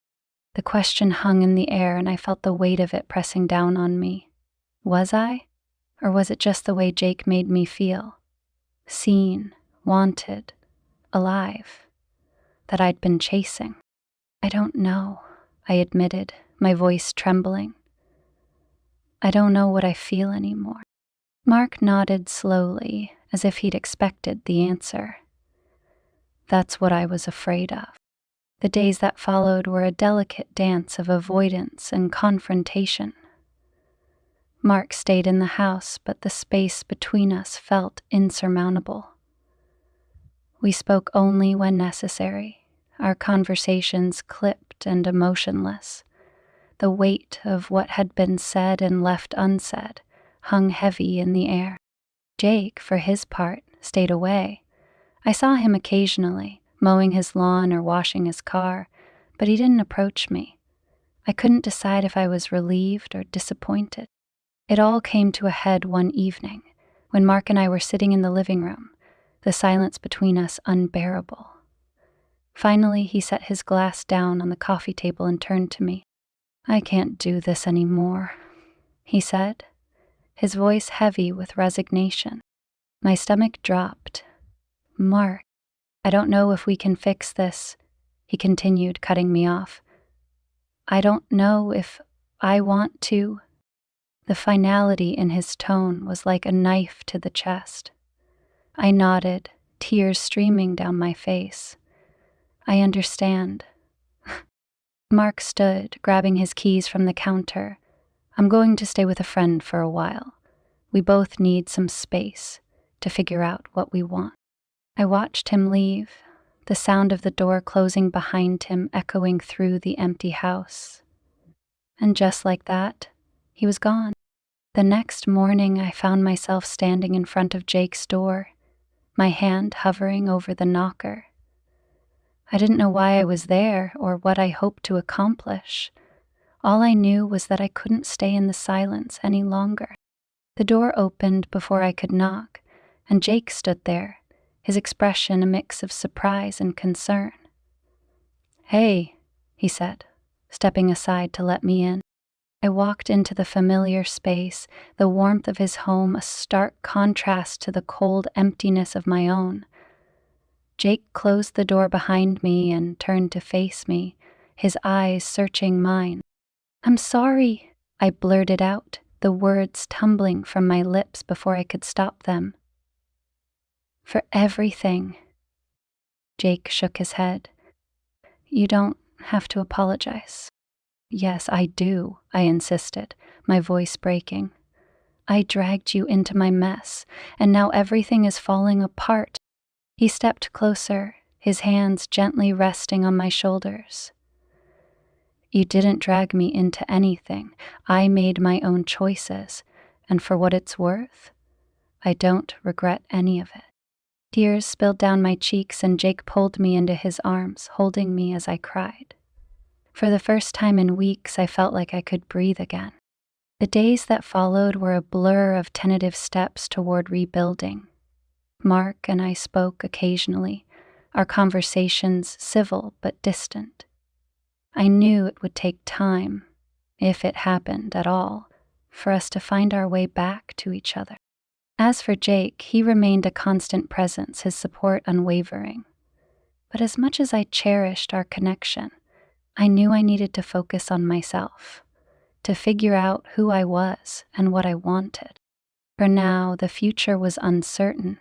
The question hung in the air, and I felt the weight of it pressing down on me. Was I? Or was it just the way Jake made me feel? Seen, wanted, alive. That I'd been chasing. I don't know, I admitted, my voice trembling. I don't know what I feel anymore. Mark nodded slowly, as if he'd expected the answer. That's what I was afraid of. The days that followed were a delicate dance of avoidance and confrontation. Mark stayed in the house, but the space between us felt insurmountable. We spoke only when necessary, our conversations clipped and emotionless. The weight of what had been said and left unsaid hung heavy in the air. Jake, for his part, stayed away. I saw him occasionally, mowing his lawn or washing his car, but he didn't approach me. I couldn't decide if I was relieved or disappointed. It all came to a head one evening, when Mark and I were sitting in the living room, the silence between us unbearable. Finally, he set his glass down on the coffee table and turned to me. I can't do this anymore, he said, his voice heavy with resignation. My stomach dropped. Mark, I don't know if we can fix this, he continued, cutting me off. I don't know if I want to. The finality in his tone was like a knife to the chest. I nodded, tears streaming down my face. I understand. Mark stood, grabbing his keys from the counter. I'm going to stay with a friend for a while. We both need some space to figure out what we want. I watched him leave, the sound of the door closing behind him echoing through the empty house. And just like that, he was gone. The next morning, I found myself standing in front of Jake's door, my hand hovering over the knocker. I didn't know why I was there or what I hoped to accomplish. All I knew was that I couldn't stay in the silence any longer. The door opened before I could knock, and Jake stood there, his expression a mix of surprise and concern. "Hey," he said, stepping aside to let me in. I walked into the familiar space, the warmth of his home a stark contrast to the cold emptiness of my own. Jake closed the door behind me and turned to face me, his eyes searching mine. "I'm sorry," I blurted out, the words tumbling from my lips before I could stop them. "For everything." Jake shook his head. "You don't have to apologize." "Yes, I do," I insisted, my voice breaking. "I dragged you into my mess, and now everything is falling apart." He stepped closer, his hands gently resting on my shoulders. "You didn't drag me into anything. I made my own choices, and for what it's worth, I don't regret any of it." Tears spilled down my cheeks and Jake pulled me into his arms, holding me as I cried. For the first time in weeks, I felt like I could breathe again. The days that followed were a blur of tentative steps toward rebuilding. Mark and I spoke occasionally, our conversations civil but distant. I knew it would take time, if it happened at all, for us to find our way back to each other. As for Jake, he remained a constant presence, his support unwavering. But as much as I cherished our connection, I knew I needed to focus on myself, to figure out who I was and what I wanted. For now, the future was uncertain.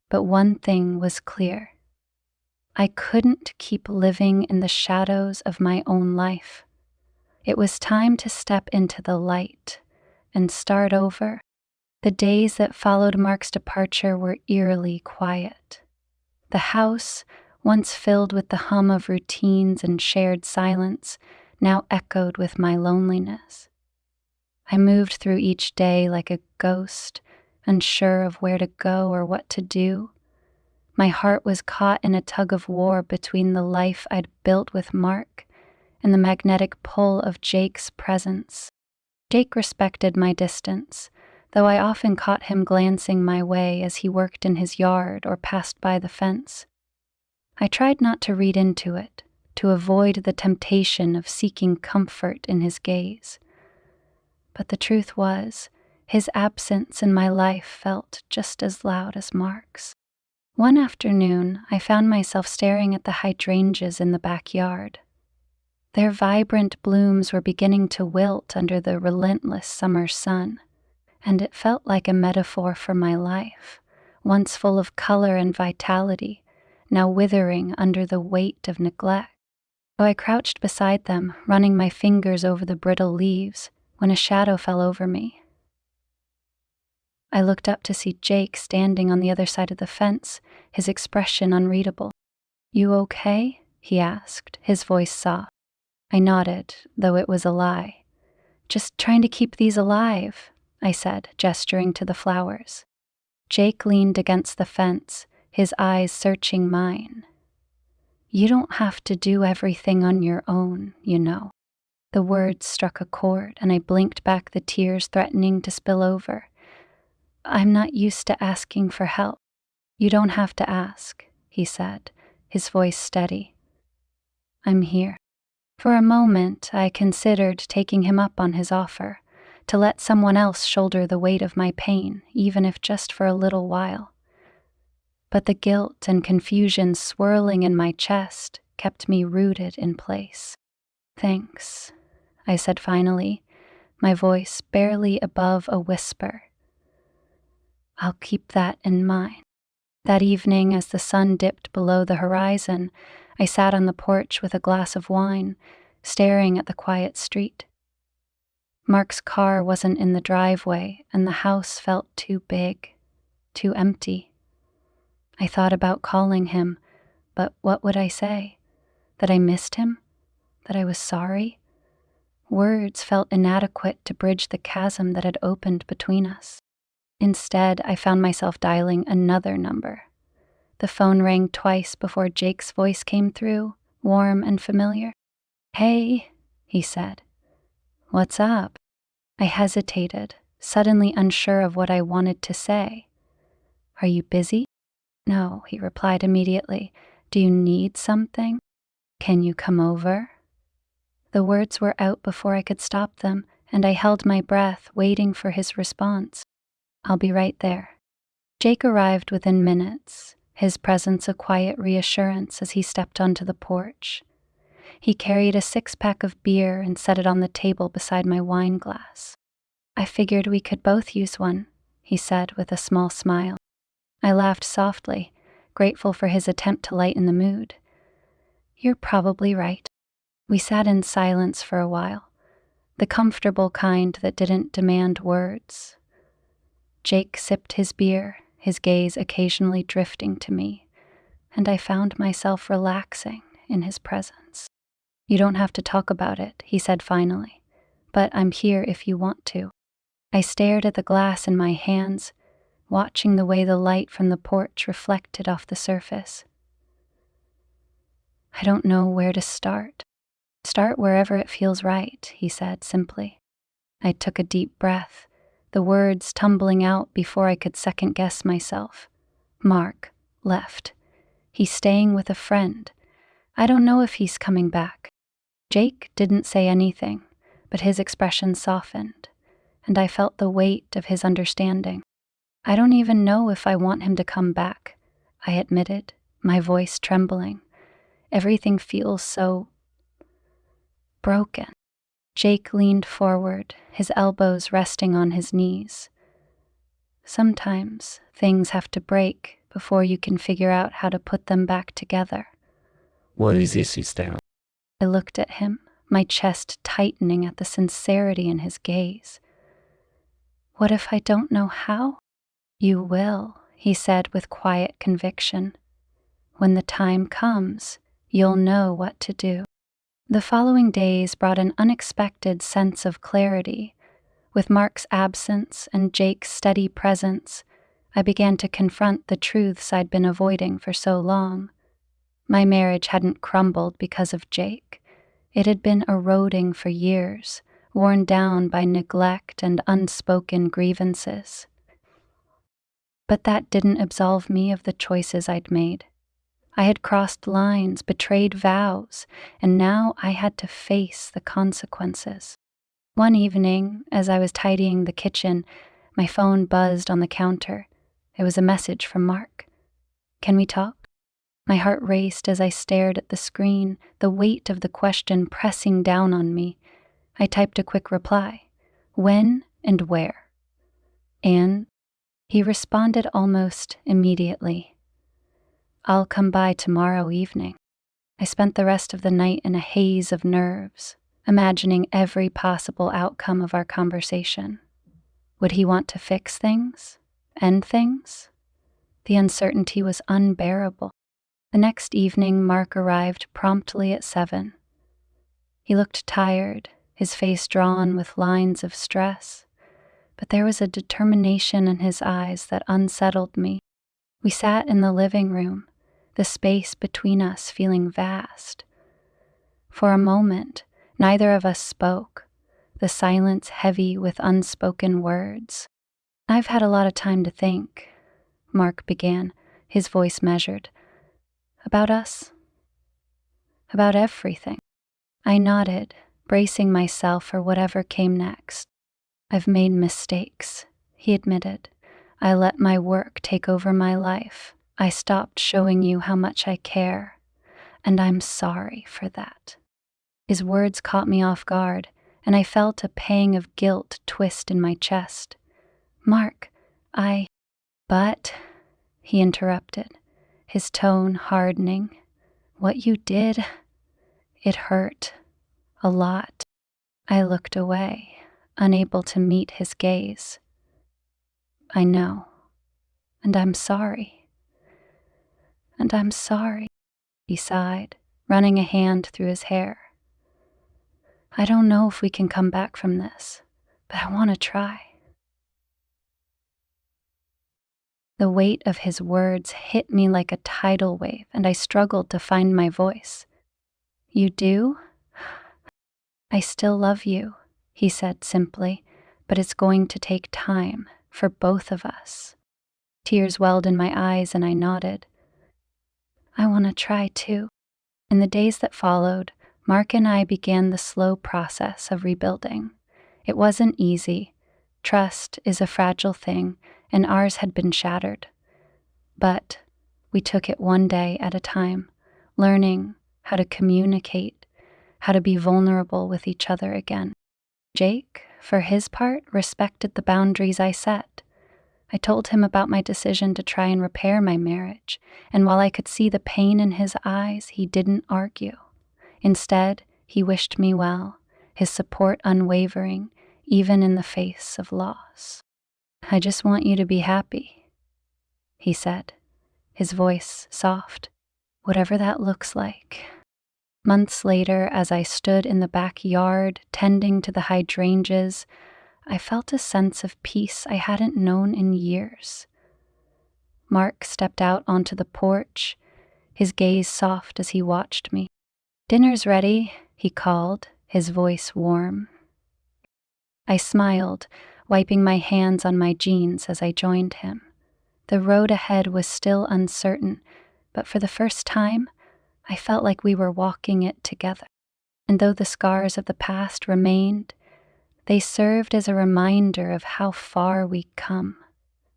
But one thing was clear. I couldn't keep living in the shadows of my own life. It was time to step into the light and start over. The days that followed Mark's departure were eerily quiet. The house, once filled with the hum of routines and shared silence, now echoed with my loneliness. I moved through each day like a ghost, unsure of where to go or what to do. My heart was caught in a tug of war between the life I'd built with Mark and the magnetic pull of Jake's presence. Jake respected my distance, though I often caught him glancing my way as he worked in his yard or passed by the fence. I tried not to read into it, to avoid the temptation of seeking comfort in his gaze. But the truth was, his absence in my life felt just as loud as Mark's. One afternoon, I found myself staring at the hydrangeas in the backyard. Their vibrant blooms were beginning to wilt under the relentless summer sun, and it felt like a metaphor for my life, once full of color and vitality, now withering under the weight of neglect. So I crouched beside them, running my fingers over the brittle leaves, when a shadow fell over me. I looked up to see Jake standing on the other side of the fence, his expression unreadable. "You okay?" he asked, his voice soft. I nodded, though it was a lie. "Just trying to keep these alive," I said, gesturing to the flowers. Jake leaned against the fence, his eyes searching mine. "You don't have to do everything on your own, you know." The words struck a chord, and I blinked back the tears threatening to spill over. "I'm not used to asking for help." "You don't have to ask," he said, his voice steady. "I'm here." For a moment, I considered taking him up on his offer, to let someone else shoulder the weight of my pain, even if just for a little while. But the guilt and confusion swirling in my chest kept me rooted in place. "Thanks," I said finally, my voice barely above a whisper. "I'll keep that in mind." That evening, as the sun dipped below the horizon, I sat on the porch with a glass of wine, staring at the quiet street. Mark's car wasn't in the driveway, and the house felt too big, too empty. I thought about calling him, but what would I say? That I missed him? That I was sorry? Words felt inadequate to bridge the chasm that had opened between us. Instead, I found myself dialing another number. The phone rang twice before Jake's voice came through, warm and familiar. "Hey," he said. "What's up?" I hesitated, suddenly unsure of what I wanted to say. "Are you busy?" "No," he replied immediately. "Do you need something? Can you come over?" The words were out before I could stop them, and I held my breath, waiting for his response. "I'll be right there." Jake arrived within minutes, his presence a quiet reassurance as he stepped onto the porch. He carried a 6-pack of beer and set it on the table beside my wine glass. "I figured we could both use one," he said with a small smile. I laughed softly, grateful for his attempt to lighten the mood. "You're probably right." We sat in silence for a while, the comfortable kind that didn't demand words. Jake sipped his beer, his gaze occasionally drifting to me, and I found myself relaxing in his presence. "You don't have to talk about it," he said finally, "but I'm here if you want to." I stared at the glass in my hands, watching the way the light from the porch reflected off the surface. "I don't know where to start." "Start wherever it feels right," he said simply. I took a deep breath, the words tumbling out before I could second-guess myself. "Mark left. He's staying with a friend. I don't know if he's coming back." Jake didn't say anything, but his expression softened, and I felt the weight of his understanding. "I don't even know if I want him to come back," I admitted, my voice trembling. "Everything feels so broken." Jake leaned forward, his elbows resting on his knees. "Sometimes things have to break before you can figure out how to put them back together." "What is this, sister?" I looked at him, my chest tightening at the sincerity in his gaze. "What if I don't know how?" "You will," he said with quiet conviction. "When the time comes, you'll know what to do." The following days brought an unexpected sense of clarity. With Mark's absence and Jake's steady presence, I began to confront the truths I'd been avoiding for so long. My marriage hadn't crumbled because of Jake. It had been eroding for years, worn down by neglect and unspoken grievances. But that didn't absolve me of the choices I'd made. I had crossed lines, betrayed vows, and now I had to face the consequences. One evening, as I was tidying the kitchen, my phone buzzed on the counter. It was a message from Mark. "Can we talk?" My heart raced as I stared at the screen, the weight of the question pressing down on me. I typed a quick reply. "When and where?" And he responded almost immediately. "I'll come by tomorrow evening." I spent the rest of the night in a haze of nerves, imagining every possible outcome of our conversation. Would he want to fix things? End things? The uncertainty was unbearable. The next evening, Mark arrived promptly at 7. He looked tired, his face drawn with lines of stress, but there was a determination in his eyes that unsettled me. We sat in the living room, the space between us feeling vast. For a moment, neither of us spoke, the silence heavy with unspoken words. "I've had a lot of time to think," Mark began, his voice measured. "About us? About everything." I nodded, bracing myself for whatever came next. "I've made mistakes," he admitted. "I let my work take over my life. I stopped showing you how much I care, and I'm sorry for that." His words caught me off guard, and I felt a pang of guilt twist in my chest. "Mark, But," he interrupted, his tone hardening, "what you did, it hurt. A lot." I looked away, unable to meet his gaze. "I know. And I'm sorry. And I'm sorry," he sighed, running a hand through his hair. I don't know if we can come back from this, but I want to try. The weight of his words hit me like a tidal wave, and I struggled to find my voice. You do? I still love you, he said simply, but it's going to take time for both of us. Tears welled in my eyes and I nodded. I want to try too. In the days that followed, Mark and I began the slow process of rebuilding. It wasn't easy. Trust is a fragile thing, and ours had been shattered. But we took it one day at a time, learning how to communicate, how to be vulnerable with each other again. Jake, for his part, respected the boundaries I set. I told him about my decision to try and repair my marriage, and while I could see the pain in his eyes, he didn't argue. Instead, he wished me well, his support unwavering, even in the face of loss. I just want you to be happy, he said, his voice soft, whatever that looks like. Months later, as I stood in the backyard tending to the hydrangeas, I felt a sense of peace I hadn't known in years. Mark stepped out onto the porch, his gaze soft as he watched me. "Dinner's ready," he called, his voice warm. I smiled, wiping my hands on my jeans as I joined him. The road ahead was still uncertain, but for the first time, I felt like we were walking it together. And though the scars of the past remained, they served as a reminder of how far we'd come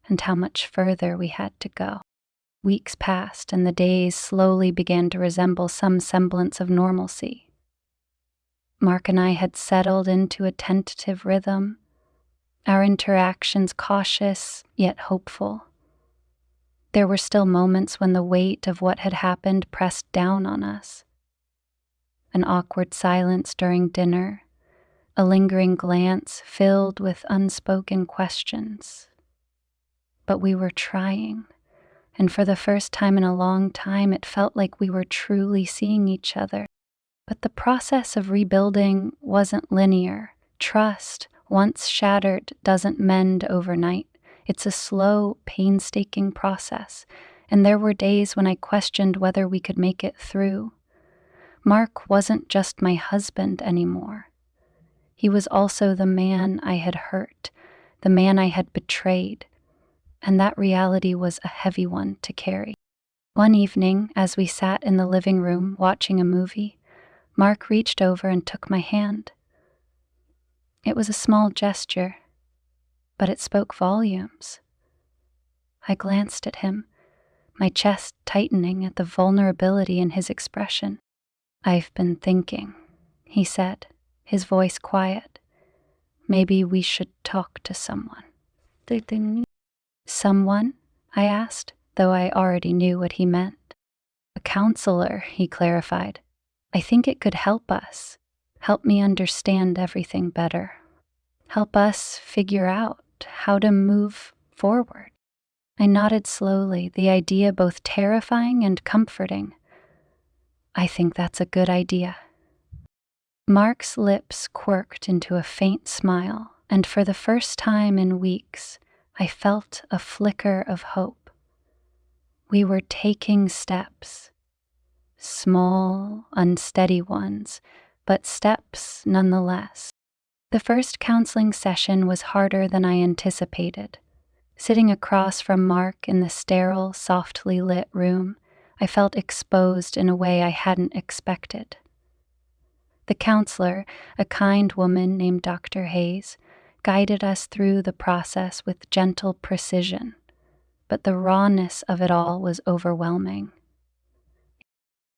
and how much further we had to go. Weeks passed, and the days slowly began to resemble some semblance of normalcy. Mark and I had settled into a tentative rhythm, our interactions cautious yet hopeful. There were still moments when the weight of what had happened pressed down on us. An awkward silence during dinner, a lingering glance filled with unspoken questions. But we were trying. And for the first time in a long time, it felt like we were truly seeing each other. But the process of rebuilding wasn't linear. Trust, once shattered, doesn't mend overnight. It's a slow, painstaking process, and there were days when I questioned whether we could make it through. Mark wasn't just my husband anymore. He was also the man I had hurt, the man I had betrayed, and that reality was a heavy one to carry. One evening, as we sat in the living room watching a movie, Mark reached over and took my hand. It was a small gesture, but it spoke volumes. I glanced at him, my chest tightening at the vulnerability in his expression. "I've been thinking," he said, his voice quiet. "Maybe we should talk to someone." "Someone?" I asked, though I already knew what he meant. "A counselor," he clarified. "I think it could help us, help me understand everything better, help us figure out how to move forward." I nodded slowly, the idea both terrifying and comforting. "I think that's a good idea." Mark's lips quirked into a faint smile, and for the first time in weeks, I felt a flicker of hope. We were taking steps. Small, unsteady ones, but steps nonetheless. The first counseling session was harder than I anticipated. Sitting across from Mark in the sterile, softly lit room, I felt exposed in a way I hadn't expected. The counselor, a kind woman named Dr. Hayes, guided us through the process with gentle precision, but the rawness of it all was overwhelming.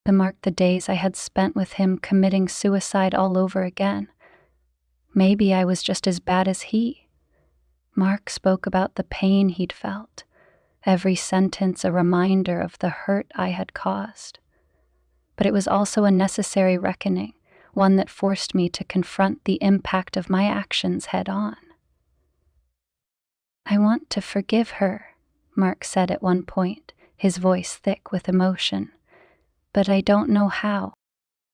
It marked the days I had spent with him committing suicide all over again. Maybe I was just as bad as he. Mark spoke about the pain he'd felt, every sentence a reminder of the hurt I had caused. But it was also a necessary reckoning, one that forced me to confront the impact of my actions head on. "I want to forgive her," Mark said at one point, his voice thick with emotion. "But I don't know how.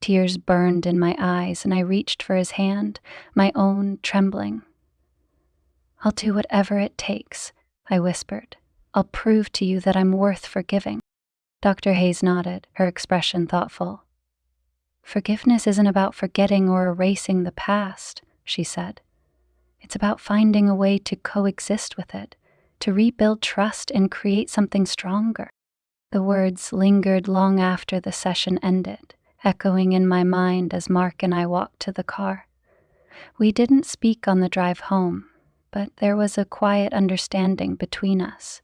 Tears burned in my eyes, and I reached for his hand, my own trembling. "I'll do whatever it takes," I whispered. "I'll prove to you that I'm worth forgiving." Dr. Hayes nodded, her expression thoughtful. "Forgiveness isn't about forgetting or erasing the past," she said. "It's about finding a way to coexist with it, to rebuild trust and create something stronger." The words lingered long after the session ended, echoing in my mind as Mark and I walked to the car. We didn't speak on the drive home, but there was a quiet understanding between us,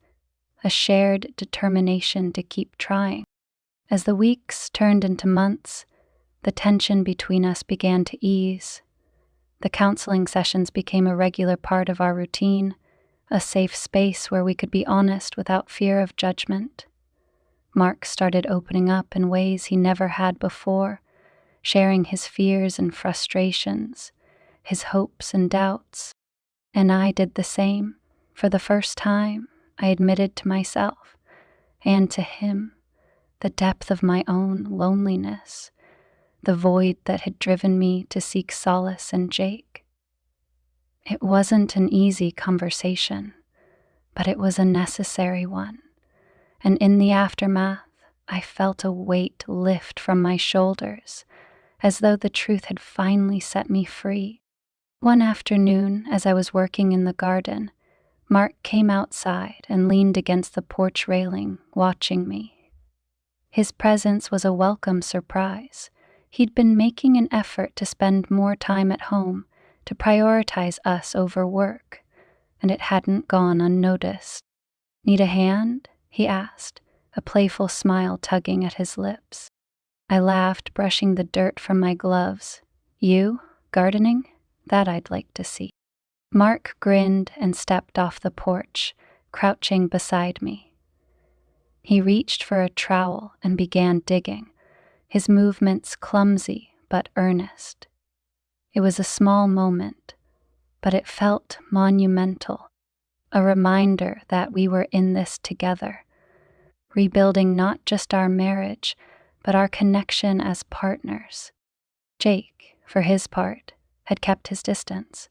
a shared determination to keep trying. As the weeks turned into months, the tension between us began to ease. The counseling sessions became a regular part of our routine, a safe space where we could be honest without fear of judgment. Mark started opening up in ways he never had before, sharing his fears and frustrations, his hopes and doubts. And I did the same. For the first time, I admitted to myself, and to him, the depth of my own loneliness, the void that had driven me to seek solace in Jake. It wasn't an easy conversation, but it was a necessary one. And in the aftermath, I felt a weight lift from my shoulders, as though the truth had finally set me free. One afternoon, as I was working in the garden, Mark came outside and leaned against the porch railing, watching me. His presence was a welcome surprise. He'd been making an effort to spend more time at home, to prioritize us over work, and it hadn't gone unnoticed. "Need a hand?" he asked, a playful smile tugging at his lips. I laughed, brushing the dirt from my gloves. "You? Gardening? That I'd like to see." Mark grinned and stepped off the porch, crouching beside me. He reached for a trowel and began digging, his movements clumsy but earnest. It was a small moment, but it felt monumental, a reminder that we were in this together, rebuilding not just our marriage, but our connection as partners. Jake, for his part, had kept his distance.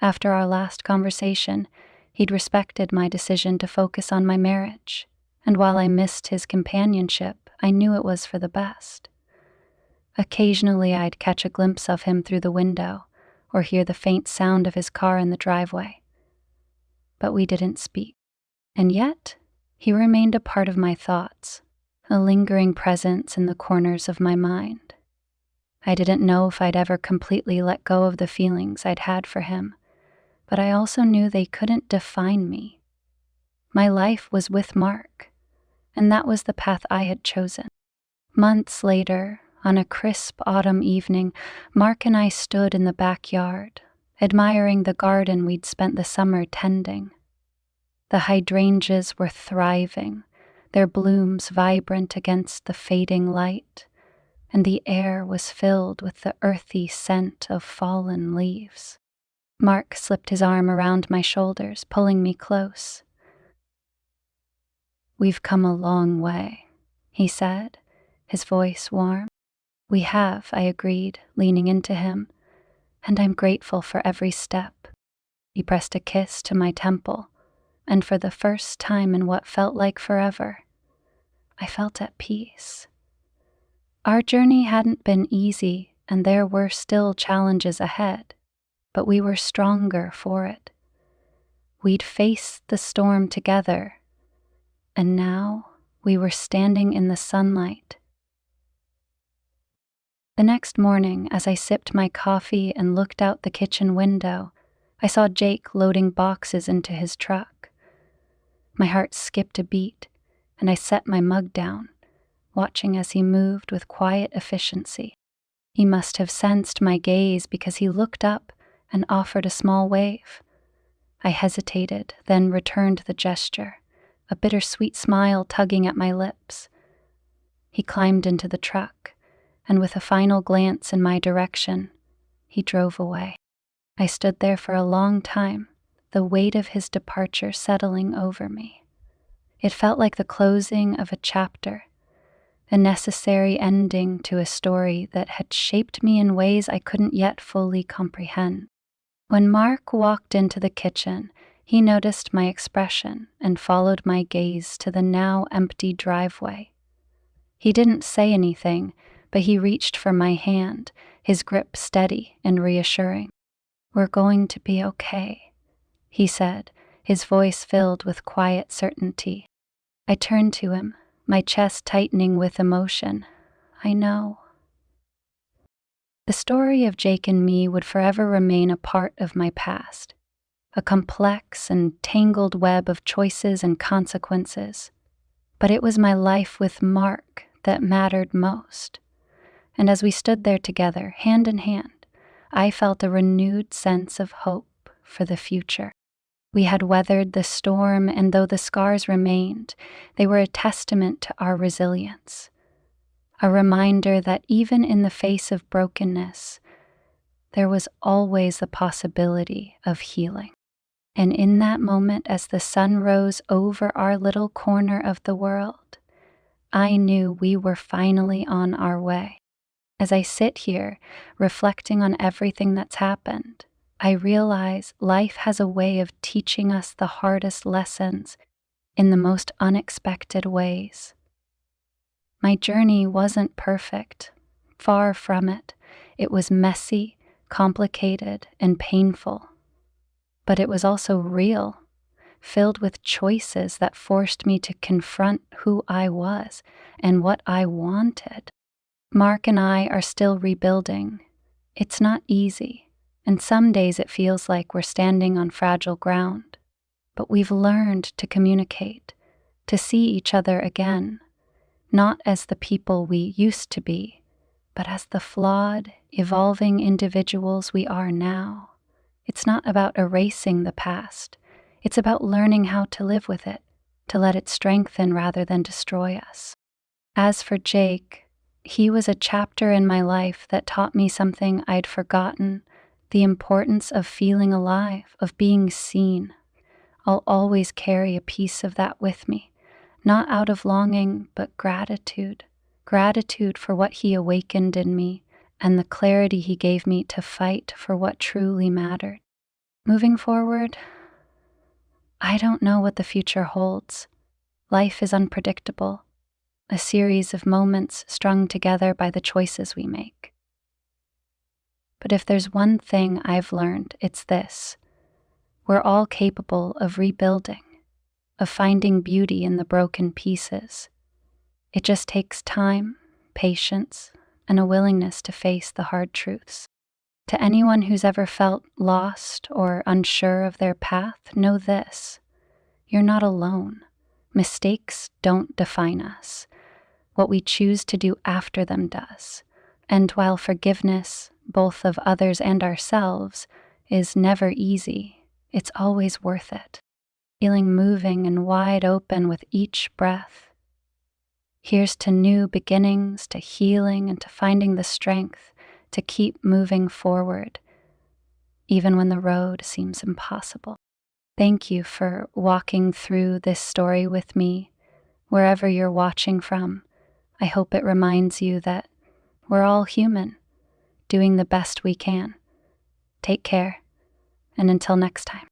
After our last conversation, he'd respected my decision to focus on my marriage, and while I missed his companionship, I knew it was for the best. Occasionally I'd catch a glimpse of him through the window, or hear the faint sound of his car in the driveway. But we didn't speak. And yet, he remained a part of my thoughts, a lingering presence in the corners of my mind. I didn't know if I'd ever completely let go of the feelings I'd had for him, but I also knew they couldn't define me. My life was with Mark, and that was the path I had chosen. Months later, on a crisp autumn evening, Mark and I stood in the backyard, admiring the garden we'd spent the summer tending. The hydrangeas were thriving, their blooms vibrant against the fading light, and the air was filled with the earthy scent of fallen leaves. Mark slipped his arm around my shoulders, pulling me close. "We've come a long way," he said, his voice warm. "We have," I agreed, leaning into him, "and I'm grateful for every step." He pressed a kiss to my temple, and for the first time in what felt like forever, I felt at peace. Our journey hadn't been easy, and there were still challenges ahead, but we were stronger for it. We'd faced the storm together, and now we were standing in the sunlight. The next morning, as I sipped my coffee and looked out the kitchen window, I saw Jake loading boxes into his truck. My heart skipped a beat, and I set my mug down, watching as he moved with quiet efficiency. He must have sensed my gaze because he looked up and offered a small wave. I hesitated, then returned the gesture, a bittersweet smile tugging at my lips. He climbed into the truck, and with a final glance in my direction, he drove away. I stood there for a long time, the weight of his departure settling over me. It felt like the closing of a chapter, a necessary ending to a story that had shaped me in ways I couldn't yet fully comprehend. When Mark walked into the kitchen, he noticed my expression and followed my gaze to the now empty driveway. He didn't say anything, but he reached for my hand, his grip steady and reassuring. "We're going to be okay," he said, his voice filled with quiet certainty. I turned to him, my chest tightening with emotion. "I know." The story of Jake and me would forever remain a part of my past, a complex and tangled web of choices and consequences. But it was my life with Mark that mattered most. And as we stood there together, hand in hand, I felt a renewed sense of hope for the future. We had weathered the storm, and though the scars remained, they were a testament to our resilience. A reminder that even in the face of brokenness, there was always the possibility of healing. And in that moment, as the sun rose over our little corner of the world, I knew we were finally on our way. As I sit here, reflecting on everything that's happened, I realize life has a way of teaching us the hardest lessons in the most unexpected ways. My journey wasn't perfect, far from it. It was messy, complicated, and painful. But it was also real, filled with choices that forced me to confront who I was and what I wanted. Mark and I are still rebuilding. It's not easy, and some days it feels like we're standing on fragile ground. But we've learned to communicate, to see each other again, not as the people we used to be, but as the flawed, evolving individuals we are now. It's not about erasing the past. It's about learning how to live with it, to let it strengthen rather than destroy us. As for Jake, he was a chapter in my life that taught me something I'd forgotten, the importance of feeling alive, of being seen. I'll always carry a piece of that with me, not out of longing, but gratitude. Gratitude for what he awakened in me and the clarity he gave me to fight for what truly mattered. Moving forward, I don't know what the future holds. Life is unpredictable, a series of moments strung together by the choices we make. But if there's one thing I've learned, it's this: we're all capable of rebuilding, of finding beauty in the broken pieces. It just takes time, patience, and a willingness to face the hard truths. To anyone who's ever felt lost or unsure of their path, know this: you're not alone. Mistakes don't define us. What we choose to do after them does. And while forgiveness, both of others and ourselves, is never easy, it's always worth it. Feeling moving and wide open with each breath. Here's to new beginnings, to healing, and to finding the strength to keep moving forward, even when the road seems impossible. Thank you for walking through this story with me, wherever you're watching from. I hope it reminds you that we're all human, doing the best we can. Take care, and until next time.